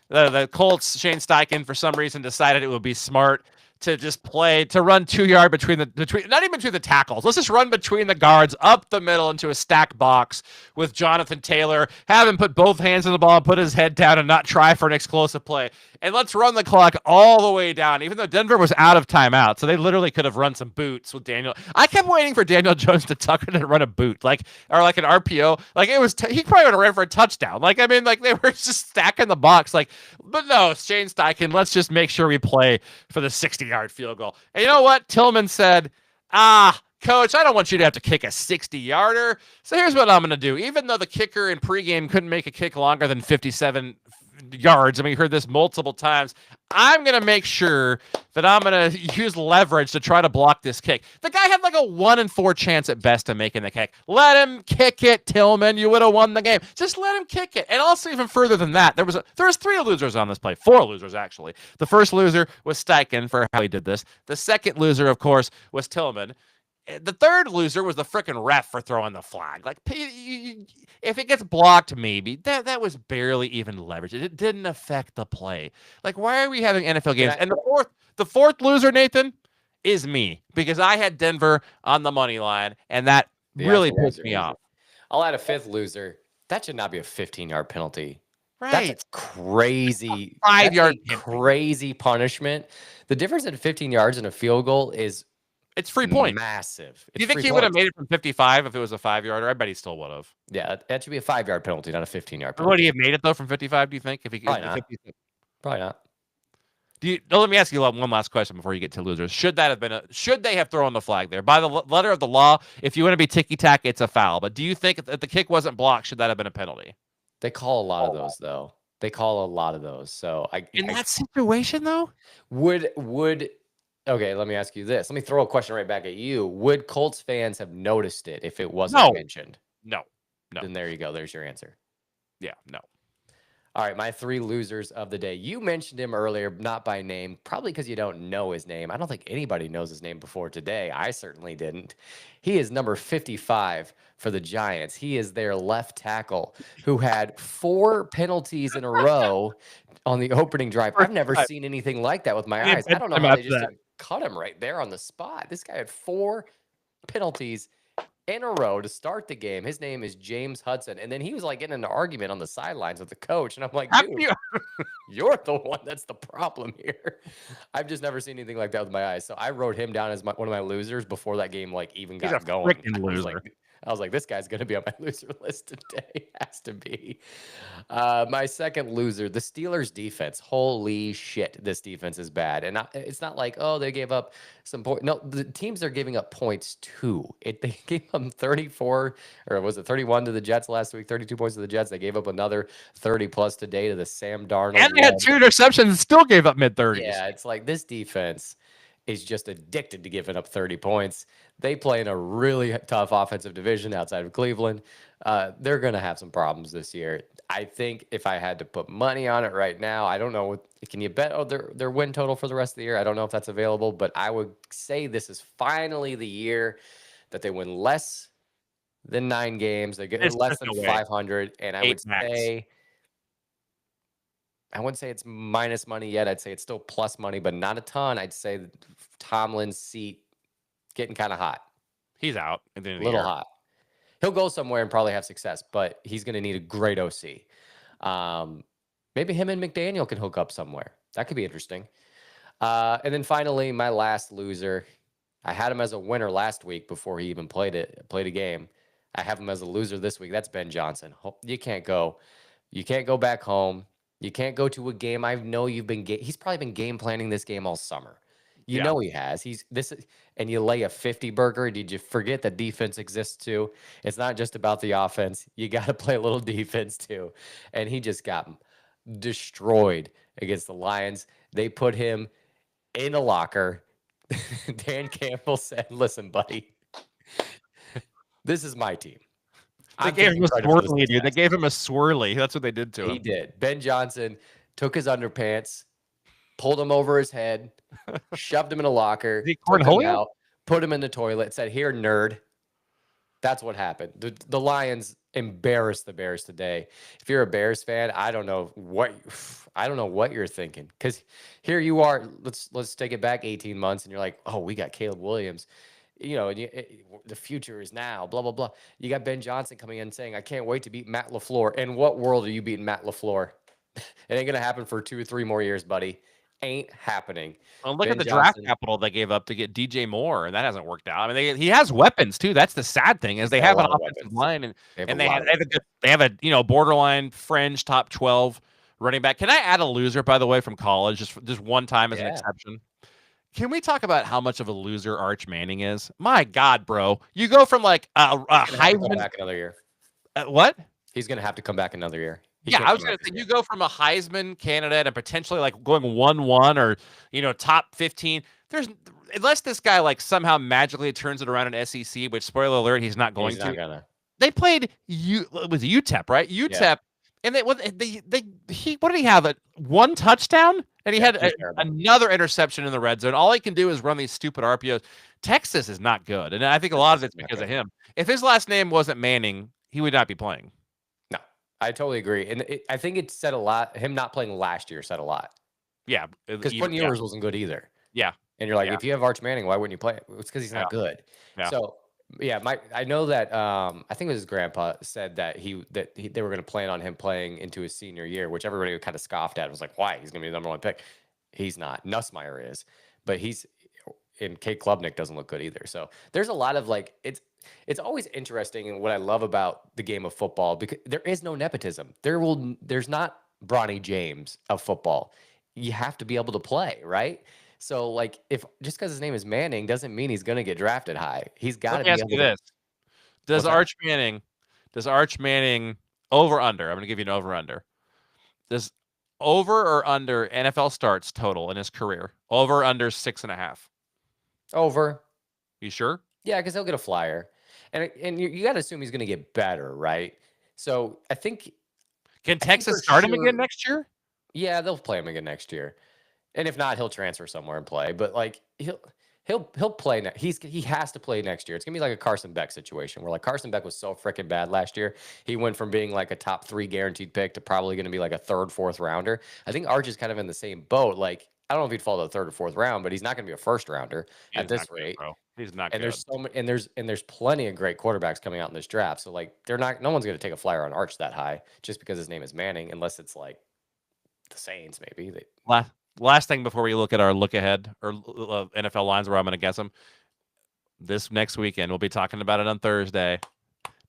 the Colts, Shane Steichen, for some reason decided it would be smart to just run 2 yard between not even between the tackles. Let's just run between the guards up the middle into a stack box with Jonathan Taylor, have him put both hands on the ball and put his head down and not try for an explosive play. And let's run the clock all the way down, even though Denver was out of timeout. So they literally could have run some boots with Daniel. I kept waiting for Daniel Jones to tuck it and run a boot, or like an RPO. Like, it was, he probably would have ran for a touchdown. Like, I mean, like, they were just stacking the box. Like, but no, Shane Steichen, let's just make sure we play for the 60-yard field goal. And you know what? Tillman said, Coach, I don't want you to have to kick a 60-yarder. So here's what I'm going to do. Even though the kicker in pregame couldn't make a kick longer than 57 yards, I mean, you heard this multiple times, I'm going to make sure that I'm going to use leverage to try to block this kick. The guy had like a 1 in 4 chance at best of making the kick. Let him kick it, Tillman. You would have won the game. Just let him kick it. And also, even further than that, there was 3 losers on this play. 4 losers, actually. The first loser was Steichen for how he did this. The second loser, of course, was Tillman. The third loser was the freaking ref for throwing the flag. Like, if it gets blocked, maybe that was barely even leverage. It didn't affect the play. Like, why are we having NFL games? And the fourth loser, Nathan, is me, because I had Denver on the money line, and that really pissed me off. I'll add a fifth loser. That should not be a 15-yard penalty. Right. That's a crazy 5-yard crazy punishment. The difference in 15 yards and a field goal is it's free point. Massive. Do you think he would have made it from 55 if it was a 5-yarder? I bet he still would have. Yeah, that should be a 5-yard penalty, not a 15-yard penalty. Would he have made it though from 55? Do you think? Probably not. Let me ask you one last question before you get to losers. Should they have thrown the flag there? By the letter of the law, if you want to be ticky-tack, it's a foul. But do you think if the kick wasn't blocked, should that have been a penalty? They call a lot of those, though. So in that situation, though, would okay? Let me ask you this. Let me throw a question right back at you. Would Colts fans have noticed it if it wasn't mentioned? No. Then there you go. There's your answer. Yeah, no. All right, my three losers of the day. You mentioned him earlier, not by name, probably because you don't know his name. I don't think anybody knows his name before today. I certainly didn't. He is number 55 for the Giants. He is their left tackle who had 4 penalties in a row on the opening drive. I've never seen anything like that with my eyes. I don't know how they just didn't cut him right there on the spot. This guy had 4 penalties in a row to start the game. His name is James Hudson. And then he was like getting into an argument on the sidelines with the coach. And I'm like, dude, you're the one that's the problem here. I've just never seen anything like that with my eyes. So I wrote him down as one of my losers before that game even got going. I was like, this guy's going to be on my loser list today. Has to be. My second loser, the Steelers defense. Holy shit, this defense is bad. And it's not like, oh, they gave up some points. No, the teams they're giving up points to. They gave them 34, or was it 31 to the Jets last week, 32 points to the Jets. They gave up another 30-plus today to the Sam Darnold. And they had 2 interceptions and still gave up mid-30s. Yeah, it's like this defense is just addicted to giving up 30 points. They play in a really tough offensive division outside of Cleveland. They're going to have some problems this year. I think if I had to put money on it right now, I don't know. Can you bet their win total for the rest of the year? I don't know if that's available, but I would say this is finally the year that they win less than 9 games. They get less than 500, and I would say I wouldn't say it's minus money yet. I'd say it's still plus money, but not a ton. I'd say Tomlin's seat getting kind of hot. He's out at the end of the year. A little hot. hot. He'll go somewhere and probably have success, but he's going to need a great OC. Maybe him and McDaniel can hook up somewhere. That could be interesting. And then finally, my last loser. I had him as a winner last week before he even played a game. I have him as a loser this week. That's Ben Johnson. You can't go back home. You can't go to a game. I know he's probably been game planning this game all summer. You know he has. And you lay a 50 burger. Did you forget that defense exists too? It's not just about the offense. You got to play a little defense too. And he just got destroyed against the Lions. They put him in a locker. Dan Campbell said, "Listen, buddy, this is my team." They gave him a swirly, dude. They gave him a swirly. That's what they did to him. He did. Ben Johnson took his underpants, pulled him over his head, shoved him in a locker, took him out, put him in the toilet, said, "Here, nerd." That's what happened. The Lions embarrassed the Bears today. If you're a Bears fan, I don't know what you're thinking, because here you are. Let's take it back 18 months, and you're like, "Oh, we got Caleb Williams." The future is now, blah, blah, blah. You got Ben Johnson coming in saying, "I can't wait to beat Matt LaFleur." In what world are you beating Matt LaFleur? It ain't going to happen for 2 or 3 more years, buddy. Ain't happening. Well, look at the draft capital they gave up to get DJ Moore, and that hasn't worked out. I mean, he has weapons too. That's the sad thing, is they have an offensive line, and they have a borderline fringe top 12 running back. Can I add a loser, by the way, from college, just one time as an exception? Can we talk about how much of a loser Arch Manning is? My God, bro. You go from like a Heisman. Come back another year. What? He's going to have to come back another year. I was going to say, you go from a Heisman candidate and potentially like going 1-1 or, top 15. Unless this guy like somehow magically turns it around in SEC, which, spoiler alert, he's not going to. They played with UTEP, right? UTEP. Yeah. And what did he have? 1 touchdown And he Yeah, had he's terrible. another interception in the red zone. All he can do is run these stupid RPOs. Texas is not good, and I think a lot of it's because of him. If his last name wasn't Manning, he would not be playing. No, I totally agree, and I think it said a lot. Him not playing last year said a lot. Yeah, Because Quinn Ewers wasn't good either. Yeah. And you're like, Yeah. if you have Arch Manning, why wouldn't you play? It's because he's not good. Yeah. So yeah, I know that I think it was his grandpa said that they were going to plan on him playing into his senior year, which everybody kind of scoffed at. It was like, why? He's going to be the number one pick. He's not. Nussmeier is, but and Kate Klubnik doesn't look good either. So there's a lot of like it's always interesting, and what I love about the game of football, because there is no nepotism. There's not Bronny James of football. You have to be able to play, right? So like, if just because his name is Manning doesn't mean he's going to get drafted high. He's got to be able to. This. Does Arch Manning over under? I'm going to give you an over under. Does over or under NFL starts total in his career? Over or under 6.5? Over. You sure? Yeah, because he'll get a flyer, and you got to assume he's going to get better, right? So I think. Can Texas start him again next year? Yeah, they'll play him again next year, and if not, he'll transfer somewhere and play. But like he'll play. He has to play next year. It's gonna be like a Carson Beck situation where like Carson Beck was so freaking bad last year. He went from being like a top 3 guaranteed pick to probably going to be like a 3rd, 4th rounder. I think Arch is kind of in the same boat. Like, I don't know if he'd fall to the 3rd or 4th round, but he's not going to be a 1st rounder at this rate. Good, he's not. And good. there's so many, and there's plenty of great quarterbacks coming out in this draft. So like, no one's going to take a flyer on Arch that high just because his name is Manning, unless it's like the Saints maybe. Last thing before we look at our look ahead or NFL lines where I'm going to guess them. This next weekend, we'll be talking about it on Thursday.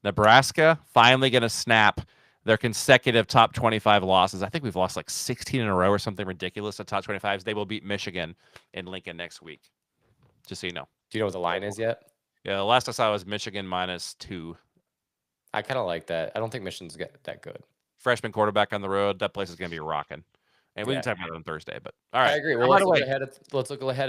Nebraska finally going to snap their consecutive top 25 losses. I think we've lost like 16 in a row or something ridiculous at top 25s. They will beat Michigan in Lincoln next week. Just so you know. Do you know what the line is yet? Yeah, the last I saw was Michigan -2. I kind of like that. I don't think Michigan's that good. Freshman quarterback on the road. That place is going to be rocking. And we can talk about it on Thursday. But all right, I agree. Well, let's look ahead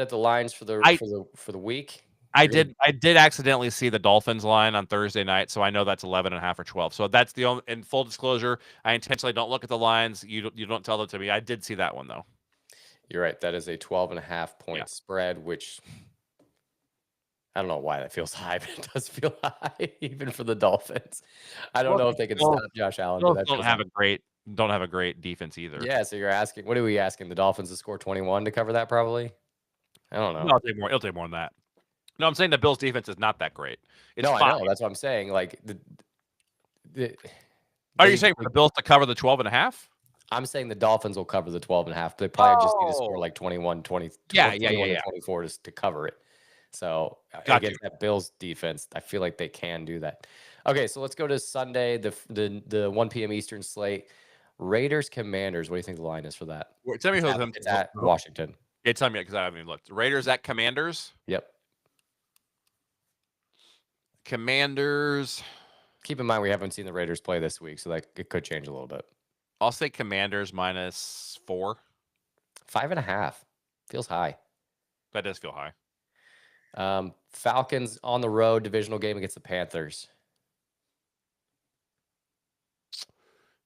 at the lines for the week. I did accidentally see the Dolphins line on Thursday night, so I know that's 11.5 or 12. So that's the only. In full disclosure, I intentionally don't look at the lines. You don't tell them to me. I did see that one though. You're right. That is a 12.5 point spread, which I don't know why that feels high, but it does feel high even for the Dolphins. I don't know if they can stop Josh Allen. Don't have a great defense either. Yeah. So you're asking, what are we asking? The Dolphins to score 21 to cover that? Probably. I don't know. No, it'll take more than that. No, I'm saying the Bills' defense is not that great. It's I know. That's what I'm saying. Like, are you saying for the Bills to cover the 12.5? I'm saying the Dolphins will cover the 12.5. They probably just need to score like 21, 20, 24 just to cover it. So against that Bills defense, I feel like they can do that. Okay, so let's go to Sunday, the 1 p.m. Eastern slate. Raiders Commanders. What do you think the line is for that? Tell me it's at Washington. Tell me because I haven't even looked. Raiders at Commanders. Yep. Commanders. Keep in mind we haven't seen the Raiders play this week, so that it could change a little bit. I'll say Commanders -4. 5.5 feels high. That does feel high. Falcons on the road, divisional game against the Panthers.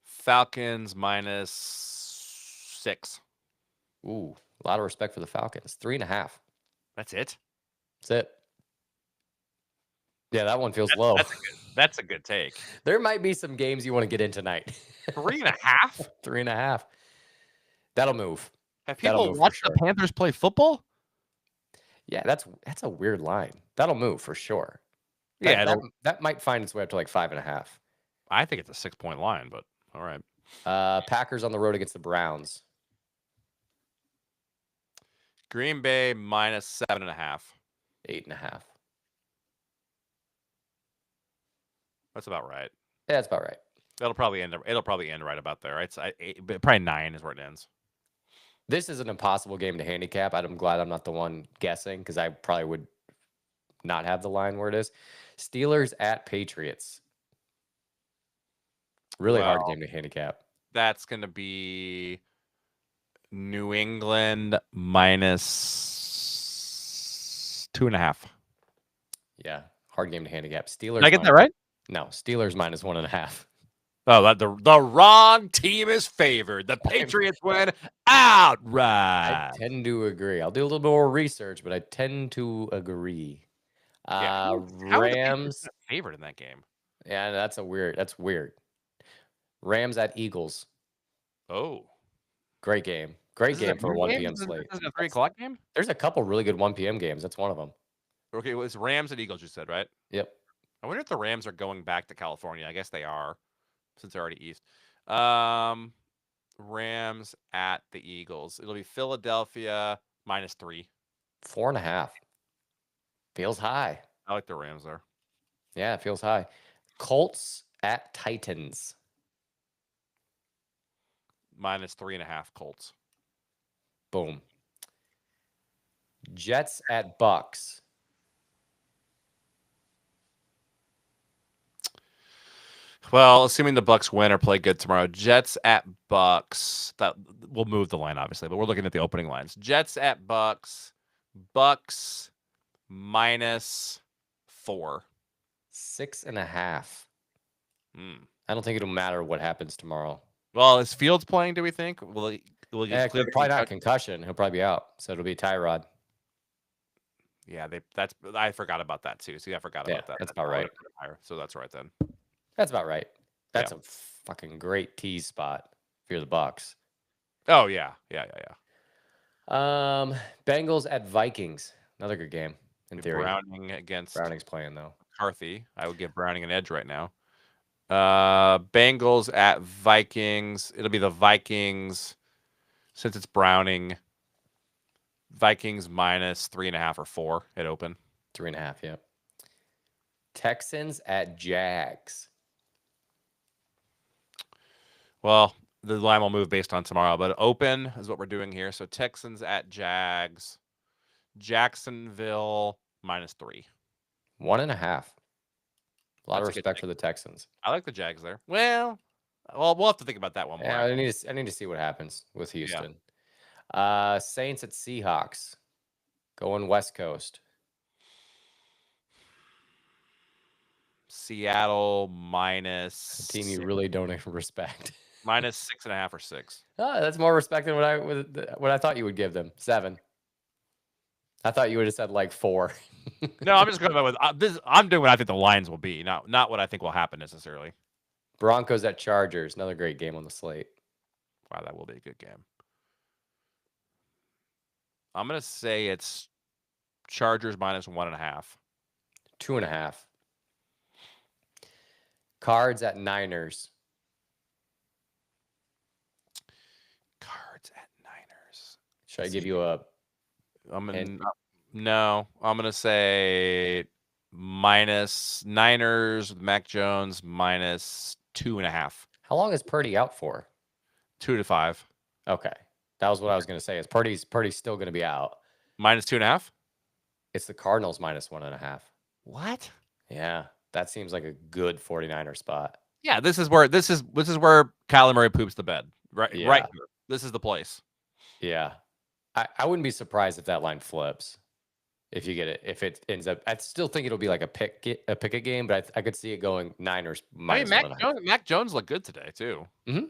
Falcons -6. Ooh, a lot of respect for the Falcons. 3.5. That's it. That's it. Yeah, that one feels low. That's a good take. There might be some games you want to get in tonight. 3.5. 3.5. That'll move. Have people watched the Panthers play football? Yeah, that's a weird line. That'll move for sure. That might find its way up to like 5.5. I think it's a 6-point line, but all right. Packers on the road against the Browns. Green Bay -7.5. 8.5. That's about right. Yeah, that's about right. It'll probably end right about there. It's probably 9 is where it ends. This is an impossible game to handicap. I'm glad I'm not the one guessing because I probably would not have the line where it is. Steelers at Patriots. Really hard game to handicap. That's going to be New England -2.5. Yeah, hard game to handicap. Steelers. Did I get that right? No, Steelers -1.5. Oh, the wrong team is favored. The Patriots win outright. I tend to agree. I'll do a little bit more research, but I tend to agree. Yeah, how are the Patriots Rams. favored in that game? Yeah, that's weird. Rams at Eagles. Oh, Great game. Great this is a game for a noon 1 game. p.m. This slate. is a 3 o'clock game. There's a couple really good 1 p.m. games. That's one of them. Okay, well, it's Rams and Eagles. You said, right? Yep. I wonder if the Rams are going back to California. I guess they are, since they're already east. Rams at the Eagles. It'll be Philadelphia -3. 4.5. Feels high. I like the Rams there. Yeah, it feels high. Colts at Titans. -3.5 Colts. Boom. Jets at Bucks. Well, assuming the Bucks win or play good tomorrow, Jets at Bucks. That will move the line, obviously, but we're looking at the opening lines. Jets at Bucks. Bucks -4. 6.5. Hmm. I don't think it'll matter what happens tomorrow. Well, is Fields playing? Do we think? Will he just clear probably not concussion. He'll probably be out, so it'll be Tyrod. Yeah, I forgot about that too. See, I forgot about that. That's about right. So that's right then. That's about right. That's a fucking great tease spot if you're the Bucks. Oh yeah. Bengals at Vikings. Another good game in theory. Browning against Browning's playing though. McCarthy. I would give Browning an edge right now. Bengals at Vikings. It'll be the Vikings since it's Browning. Vikings -3.5 or 4 at open. 3.5, yeah. Texans at Jags. Well, the line will move based on tomorrow, but open is what we're doing here. So Texans at Jags. Jacksonville -3. 1.5. A lot of respect for the Texans. I like the Jags there. Well, we'll have to think about that one more. Yeah, I need to see what happens with Houston. Saints at Seahawks. Going West Coast. Seattle minus. A team you really don't respect. -6.5 or 6. Oh, that's more respect than what I thought you would give them. 7. I thought you would have said like 4. No, I'm just going with this. I'm doing what I think the lines will be, not what I think will happen necessarily. Broncos at Chargers. Another great game on the slate. Wow, that will be a good game. I'm gonna say it's Chargers -1.5. 2.5. Cards at Niners. Cards at Niners. Should I give you a? No. I'm gonna say minus Niners with Mac Jones -2.5. How long is Purdy out for? 2 to 5. Okay, that was what I was gonna say. Is Purdy's still gonna be out? -2.5. It's the Cardinals -1.5. What? Yeah, that seems like a good 49er spot. Yeah, this is where Kyler Murray poops the bed. Right, Yeah. right here. This is the place. Yeah, I wouldn't be surprised if that line flips. If you get it, if it ends up, I still think it'll be like a pick game, but I could see it going Niners minus. I mean, Mac Jones looked good today too. Mm-hmm.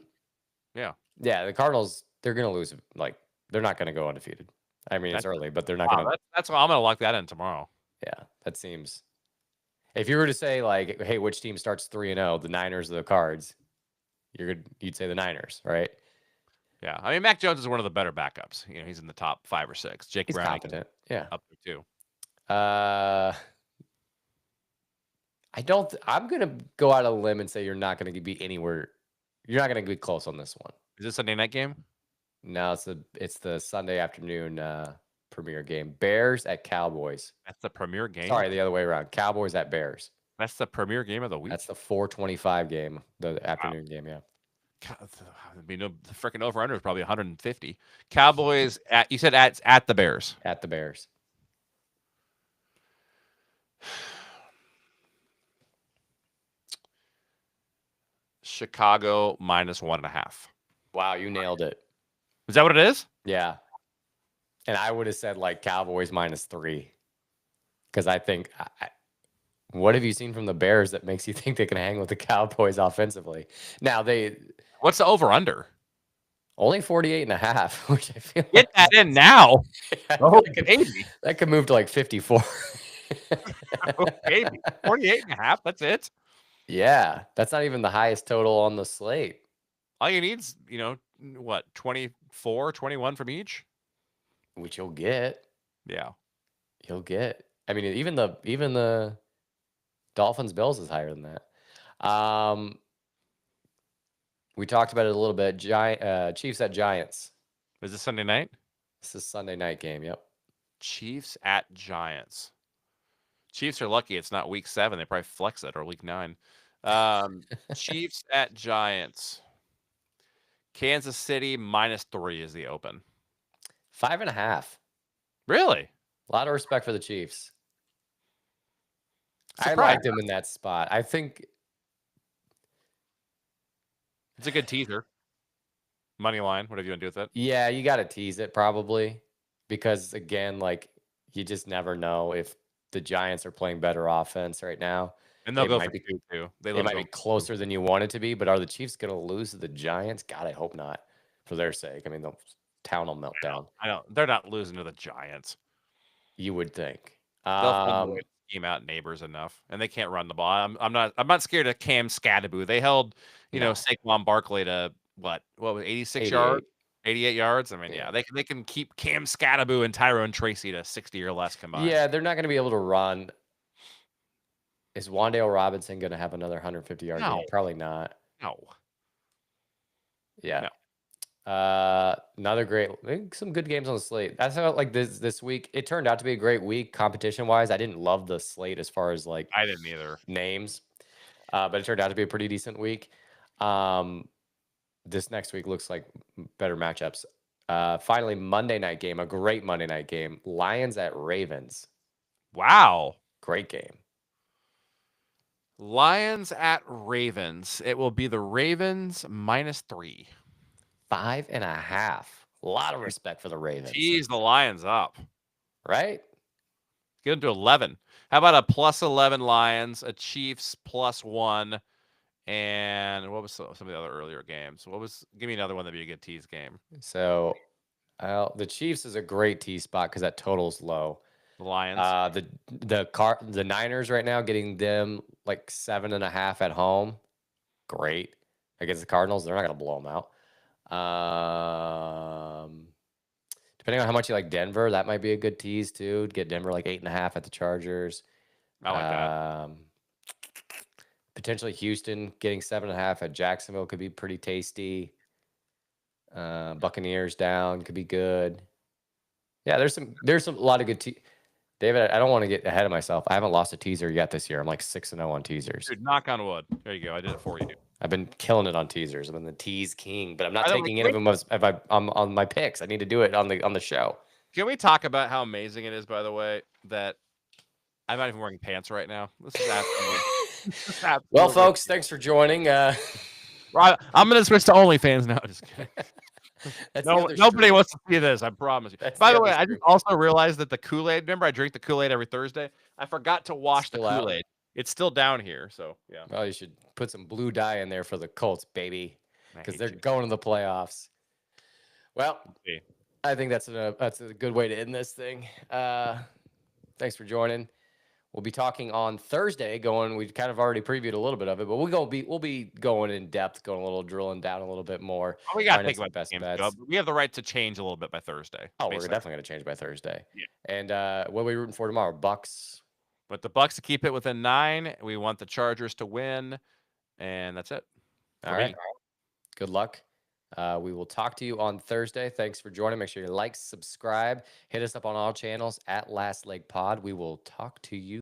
Yeah. The Cardinals, they're gonna lose. Like they're not gonna go undefeated. I mean, it's early, but they're not gonna. That's why I'm gonna lock that in tomorrow. Yeah, that seems. If you were to say like, hey, which team starts 3-0, the Niners or the Cards, you'd say the Niners, right? Yeah, I mean, Mac Jones is one of the better backups. You know, he's in the top 5 or 6. Jake He's Browning, competent. Yeah, up there too. I'm gonna go out on a limb and say you're not gonna be anywhere. You're not gonna be close on this one. Is this a Sunday night game? No, it's the Sunday afternoon premiere game. Bears at Cowboys. That's the premier game. Sorry, the other way around. Cowboys at Bears. That's the premier game of the week. That's the 4:25 game, the afternoon game. Yeah. The freaking over under is probably 150. Cowboys you said at the Bears. At the Bears. Chicago -1.5. Wow, you nailed it. Is that what it is? Yeah. And I would have said like Cowboys -3. Because I think What have you seen from the Bears that makes you think they can hang with the Cowboys offensively? Now they What's the over under? only 48.5, which I feel Get like that in now. I feel Oh, like baby. that could move to like 54. Oh, baby. 48.5. That's it. Yeah, that's not even the highest total on the slate. All you need's, what, 24, 21 from each? Which you'll get. Yeah. You'll get. I mean, even the Dolphins Bills is higher than that. We talked about it a little bit. Chiefs at Giants. Is this Sunday night? This is Sunday night game. Yep. Chiefs at Giants. Chiefs are lucky it's not week 7. They probably flex it, or week 9. Chiefs at Giants. Kansas City -3 is the open. 5.5. Really? A lot of respect for the Chiefs. I Surprise. like them in that spot. I think It's a good teaser. Money line. Whatever you want to do with it. yeah, you got to tease it probably because again, like you just never know if the Giants are playing better offense right now. And they'll They go might for be 2 too. They It love might be going for 2. closer than you want it to be, but are the Chiefs going to lose to the Giants? God, I hope not for their sake. I mean, the town will melt down. I don't. They're not losing to the Giants. You would think. They'll find a way to scheme out neighbors enough, and they can't run the ball. I'm not scared of Cam Scadaboo. They held, No. Saquon Barkley to what was 86 88. yards, 88 yards. I mean, Yeah. they can keep Cam Scadaboo and Tyrone Tracy to 60 or less combined. Yeah, they're not going to be able to run. Is Wan'Dale Robinson going to have another 150-yard No. game? Probably not. No. Yeah. No. Another great, some good games on the slate. That's how like this week. It turned out to be a great week competition wise. I didn't love the slate as far as like I didn't either. names, but it turned out to be a pretty decent week. This next week looks like better matchups. Finally, Monday night game, a great Monday night game. Lions at Ravens. Wow. Great game. Lions at Ravens. It will be the Ravens -3. 5.5. A lot of respect for the Ravens. Tease the Lions up. Right? Get them to 11. How about a +11 Lions, a Chiefs +1, and what was some of the other earlier games? Give me another one that'd be a good tease game. So, the Chiefs is a great T spot because that total's low. The Lions. The Niners right now getting them like 7.5 at home. Great against the Cardinals. They're not going to blow them out. Depending on how much you like Denver, that might be a good tease too. Get Denver like 8.5 at the Chargers. I like that. Potentially Houston getting 7.5 at Jacksonville could be pretty tasty. Buccaneers down could be good. Yeah, there's a lot of good David, I don't want to get ahead of myself. I haven't lost a teaser yet this year. I'm like 6-0 on teasers. Dude, knock on wood. There you go. I did it for you. I've been killing it on teasers. I've been the tease king, but I'm not By the way, taking any of them if I'm on my picks. I need to do it on the show. Can we talk about how amazing it is, by the way, that I'm not even wearing pants right now? This is absolutely. Well, folks, thanks for joining. I'm gonna switch to OnlyFans now. Just kidding. Nobody wants to see this. I promise you. By the way, I just also realized that the Kool-Aid. Remember, I drink the Kool-Aid every Thursday. I forgot to wash the Kool-Aid. It's still down here. So yeah. Well, you should put some blue dye in there for the Colts, baby, because they're going to the playoffs. Well, I think that's a good way to end this thing. Thanks for joining. We'll be talking on Thursday. We kind of already previewed a little bit of it, but we'll be going in depth, drilling down a little bit more. We got to think about best bets. We have the right to change a little bit by Thursday. Oh, we're definitely going to change by Thursday. Yeah. And what are we rooting for tomorrow? Bucks. But the Bucks to keep it within 9. We want the Chargers to win, and that's it. All right. Good luck. We will talk to you on Thursday. Thanks for joining. Make sure you like, subscribe, hit us up on all channels at Last Leg Pod. We will talk to you.